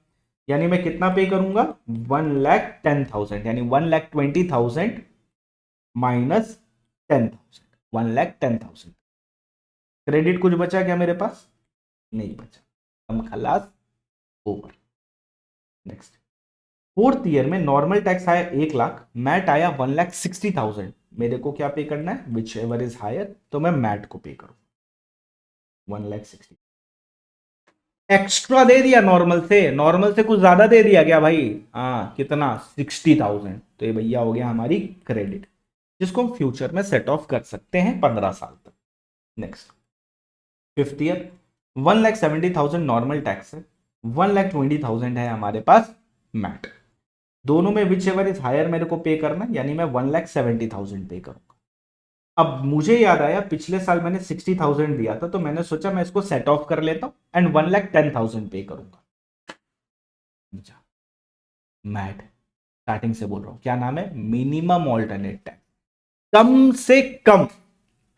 यानी मैं कितना पे करूंगा, 1,10,000, यानी 1,20,000 माइनस 10,000, 1,10,000। क्रेडिट कुछ बचा क्या मेरे पास, नहीं बचा, हम खलास, ओवर। नेक्स्ट, फोर्थ ईयर में नॉर्मल टैक्स आया 1,00,000, मैट आया 1,60,000, मेरे को क्या पे करना है, विच एवर इज हायर, तो मैं मैट को पे करूं 1,60,000। एक्स्ट्रा दे दिया नॉर्मल से कुछ ज्यादा दे दिया क्या भाई, हाँ कितना, 60,000, तो ये भैया हो गया हमारी क्रेडिट, जिसको हम फ्यूचर में सेट ऑफ कर सकते हैं 15 साल तक। Next, fifth year, 1,70,000 normal tax है, 1,20,000 है हमारे पास मैट, दोनों में विच एवर इज हायर मेरे को पे करना, यानी मैं 1,70,000 पे करूंगा। अब मुझे याद आया पिछले साल मैंने 60,000 दिया था, तो मैंने सोचा मैं इसको सेट ऑफ कर लेता हूं एंड 1,10,000 पे करूंगा। मैट, स्टार्टिंग से बोल रहा हूं, क्या नाम है, मिनिमम ऑल्टरनेट टैक्स, कम से कम,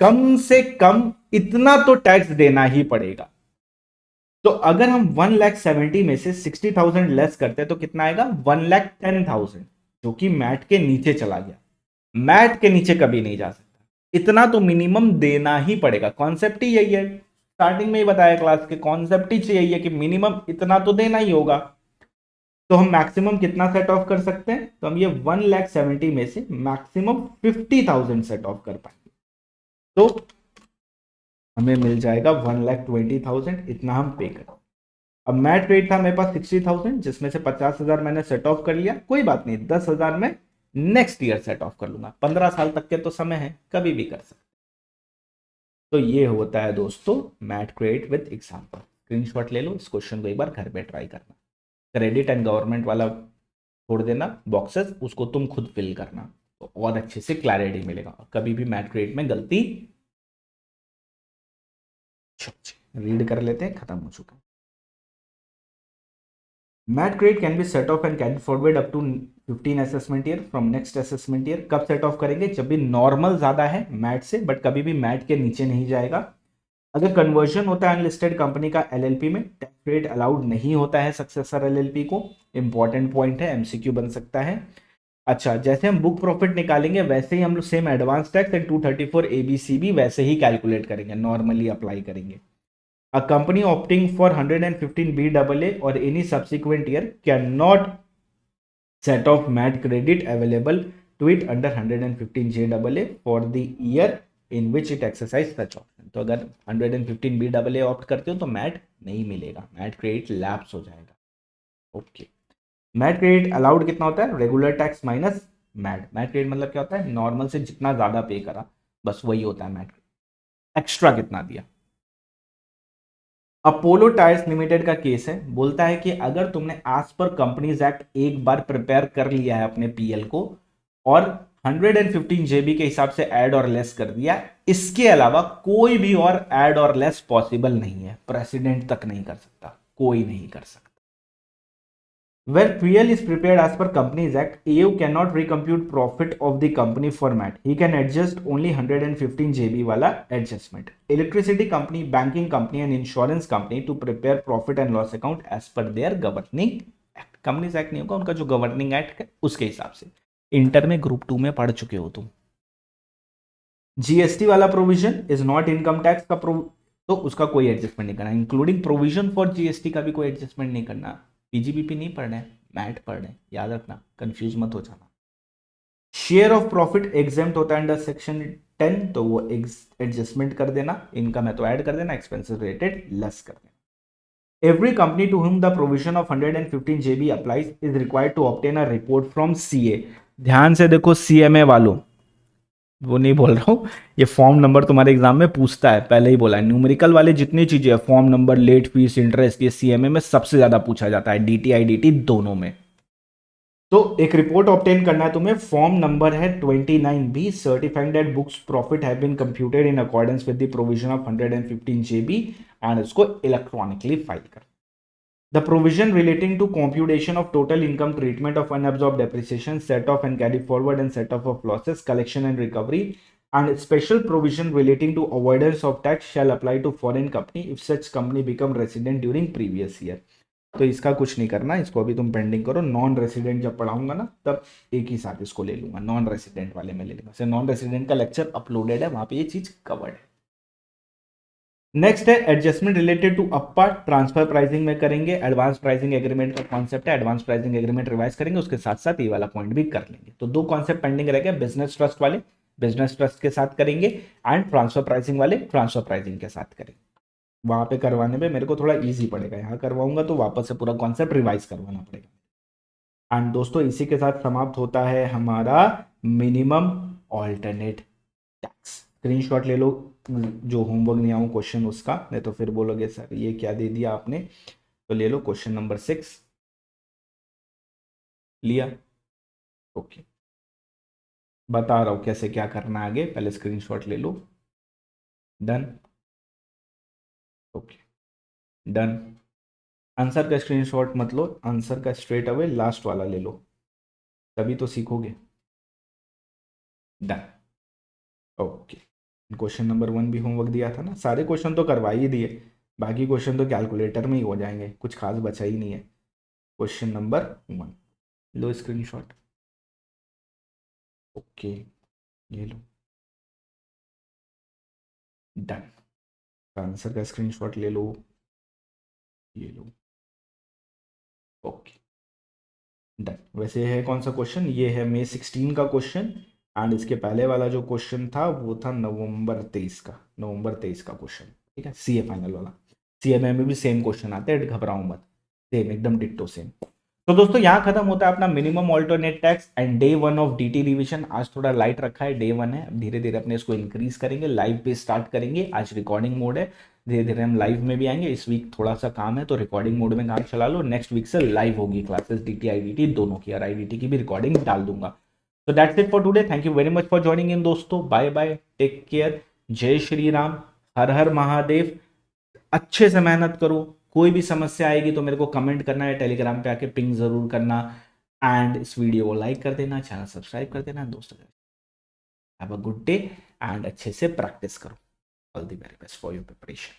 कम से कम इतना तो टैक्स देना ही पड़ेगा। तो अगर हम 1,70,000 में से 60,000 लेस करते हैं तो कितना आएगा, 1,10,000, जो कि मैट के नीचे चला गया। मैट के नीचे कभी नहीं जा सकता, इतना तो मिनिमम देना ही पड़ेगा। कॉन्सेप्ट ही यही है, स्टार्टिंग में ही बताया क्लास के, कॉन्सेप्ट ही यही है कि मिनिमम इतना तो देना ही होगा। तो हम मैक्सिमम कितना सेट ऑफ कर सकते हैं, तो हम ये 1,70,000 में से मैक्सिमम 50,000 सेट ऑफ कर पाएंगे, तो हमें मिल जाएगा 1,20,000, इतना हम पे करें। अब मैट रेट था मेरे पास 60,000, जिसमें से 50,000 मैंने सेट ऑफ कर लिया, कोई बात नहीं, 10,000 में नेक्स्ट ईयर सेट ऑफ कर लूंगा, 15 साल तक के तो समय है, कभी भी कर सकते। तो ये होता है दोस्तों MAT credit with example. Screenshot ले लो, इस क्वेश्चन को एक बार घर पे ट्राई करना। क्रेडिट एंड गवर्नमेंट वाला छोड़ देना बॉक्सेस, उसको तुम खुद फिल करना, तो और अच्छे से क्लैरिटी मिलेगा, कभी भी मैट क्रेडिट में गलती। रीड कर लेते हैं, खत्म हो चुका। MAT credit can be set off and can forward up to 15 assessment year from next assessment year. कब सेट ऑफ करेंगे, जब भी नॉर्मल ज्यादा है मैट से, बट कभी भी मैट के नीचे नहीं जाएगा। अगर कन्वर्जन होता है अनलिस्टेड कंपनी का एलएलपी में, टैक्स क्रेडिट अलाउड नहीं होता है सक्सेसर एलएलपी को, इंपॉर्टेंट पॉइंट है, एमसीक्यू बन सकता है। अच्छा, जैसे हम बुक प्रॉफिट निकालेंगे वैसे ही हम लोग same advance tax and 234 ABC भी वैसे ही कैलकुलेट करेंगे, नॉर्मली अप्लाई करेंगे। A company opting for 115 BAA or any subsequent year cannot set off MAT credit available to it under 115 JAA for the year in which it exercise such option। तो अगर 115 BAA opt करते हो तो mat नहीं मिलेगा, mat credit lapse हो जाएगा। Okay, mat credit allowed कितना होता है, regular tax minus MAT. MAT credit मतलब क्या होता है, नॉर्मल से जितना ज्यादा पे करा बस वही होता है मैट क्रेडिट। एक्स्ट्रा कितना दिया, अपोलो टायर्स लिमिटेड का केस है, बोलता है कि अगर तुमने एज पर कंपनीज एक्ट एक बार प्रिपेयर कर लिया है अपने पीएल को और 115 जेबी के हिसाब से ऐड और लेस कर दिया, इसके अलावा कोई भी और ऐड और लेस पॉसिबल नहीं है, प्रेसिडेंट तक नहीं कर सकता, कोई नहीं कर सकता। Where PL is prepared as per Companies Act, AU cannot recompute profit of the company format. He can adjust only 115 JB वाला adjustment. Electricity company, banking company and insurance company to prepare profit and loss account as per their governing act. Companies Act नहीं होगा, उनका जो governing act है उसके हिसाब से। Inter में ग्रुप 2 में पढ़ चुके हो तुम। जीएसटी वाला provision is not income tax का तो उसका कोई एडजस्टमेंट नहीं करना, इंक्लूडिंग प्रोविजन फॉर जीएसटी का भी कोई एडजस्टमेंट नहीं करना। पीजीबीपी नहीं पढ़ना है, मैट पढ़ना है, याद रखना, कंफ्यूज मत हो जाना। शेयर ऑफ प्रॉफिट एग्जेम्प्ट होता है अंडर सेक्शन 10, तो वो एडजस्टमेंट कर देना, इनकम है तो ऐड कर देना, एक्सपेंसेस रिलेटेड लेस कर देना। Every company to whom the provision of 115 JB applies is required to obtain a report from CA. ध्यान से देखो सीएमए वालों, वो नहीं बोल रहा हूँ, ये फॉर्म नंबर तुम्हारे एग्जाम में पूछता है, पहले ही बोला है, न्यूमेरिकल वाले जितनी चीजें है, form number, late fee, interest, ये सीएमए में सबसे ज्यादा पूछा जाता है, डीटी आईडीटी दोनों में। तो एक रिपोर्ट ऑब्टेन करना है तुम्हें, फॉर्म नंबर है 29B, certifying that books profit have been computed in accordance with the provision of 115 JB and उसको इलेक्ट्रॉनिकली फाइल कर। The provision relating to computation of total income, treatment of unabsorbed depreciation, set off and carry forward and set off of losses, collection and recovery, and special provision relating to avoidance of tax shall apply to foreign company if such company become resident during previous year. तो इसका कुछ नहीं करना, इसको अभी तुम pending करो, non resident जब पढ़ाऊंगा ना तब एक ही साथ इसको ले लूंगा, नॉन रेसिडेंट वाले में ले लूंगा। नॉन रेसिडेंट का लेक्चर अपलोडेड है, वहां पे ये चीज कवर्ड है। नेक्स्ट है adjustment related to APA, transfer pricing में करेंगे, एडवांस प्राइसिंग एग्रीमेंट का कॉन्सेप्ट है, एडवांस प्राइसिंग एग्रीमेंट रिवाइज करेंगे, उसके साथ साथ ये वाला पॉइंट भी कर लेंगे। तो दो कॉन्सेप्ट पेंडिंग रह गए, बिजनेस ट्रस्ट वाले बिजनेस ट्रस्ट के साथ करेंगे एंड ट्रांसफर प्राइसिंग वाले ट्रांसफर प्राइसिंग के साथ करेंगे। वहां पे करवाने में मेरे को थोड़ा ईजी पड़ेगा, यहाँ करवाऊंगा तो वापस से पूरा कॉन्सेप्ट रिवाइज करवाना पड़ेगा। एंड दोस्तों इसी के साथ समाप्त होता है हमारा मिनिमम ऑल्टरनेट टैक्स। स्क्रीनशॉट ले लो, जो होमवर्क नहीं आऊँ क्वेश्चन उसका, नहीं तो फिर बोलोगे सर ये क्या दे दिया आपने। तो ले लो क्वेश्चन नंबर 6 लिया, ओके, बता रहा हूँ कैसे क्या करना है आगे, पहले स्क्रीनशॉट ले लो, डन, ओके डन। आंसर का स्क्रीनशॉट मत लो, आंसर का स्ट्रेट अवे लास्ट वाला ले लो, तभी तो सीखोगे, डन, ओके। क्वेश्चन नंबर 1 भी होमवर्क दिया था ना, सारे क्वेश्चन तो करवा ही दिए, बाकी क्वेश्चन तो कैलकुलेटर में ही हो जाएंगे, कुछ खास बचा ही नहीं है। क्वेश्चन नंबर 1 लो स्क्रीनशॉट, ओके ये लो, डन। आंसर का स्क्रीनशॉट ले लो, ये लो, ओके डन। वैसे है कौन सा क्वेश्चन, ये है May 16 का क्वेश्चन एंड इसके पहले वाला जो क्वेश्चन था वो था नवंबर 23 का क्वेश्चन, ठीक है, सीए फाइनल वाला। सीएमए में भी सेम क्वेश्चन आते हैं, घबराओ मत, सेम एकदम डिट्टो सेम। तो दोस्तों यहाँ खत्म होता है अपना minimum alternate tax and day 1 of DT revision. आज थोड़ा लाइट रखा है, डे 1 है, धीरे धीरे अपने इसको इंक्रीज करेंगे, लाइव पे स्टार्ट करेंगे। आज रिकॉर्डिंग मोड है, धीरे धीरे हम लाइव में भी आएंगे। इस वीक थोड़ा सा काम है तो रिकॉर्डिंग मोड में काम चला लो, नेक्स्ट वीक से लाइव होगी क्लासेस, डीटी आईडीटी दोनों की, और आईडीटी की भी रिकॉर्डिंग डाल दूंगा। तो that's it for today, thank you very much for joining in दोस्तों, बाय बाय, टेक केयर, जय श्री राम, हर हर महादेव। अच्छे से मेहनत करो, कोई भी समस्या आएगी तो मेरे को कमेंट करना है, टेलीग्राम पे आके पिंग जरूर करना एंड इस वीडियो को लाइक कर देना, चैनल सब्सक्राइब कर देना दोस्तों। Have a good day and अच्छे से प्रैक्टिस करो, all the very best for your preparation.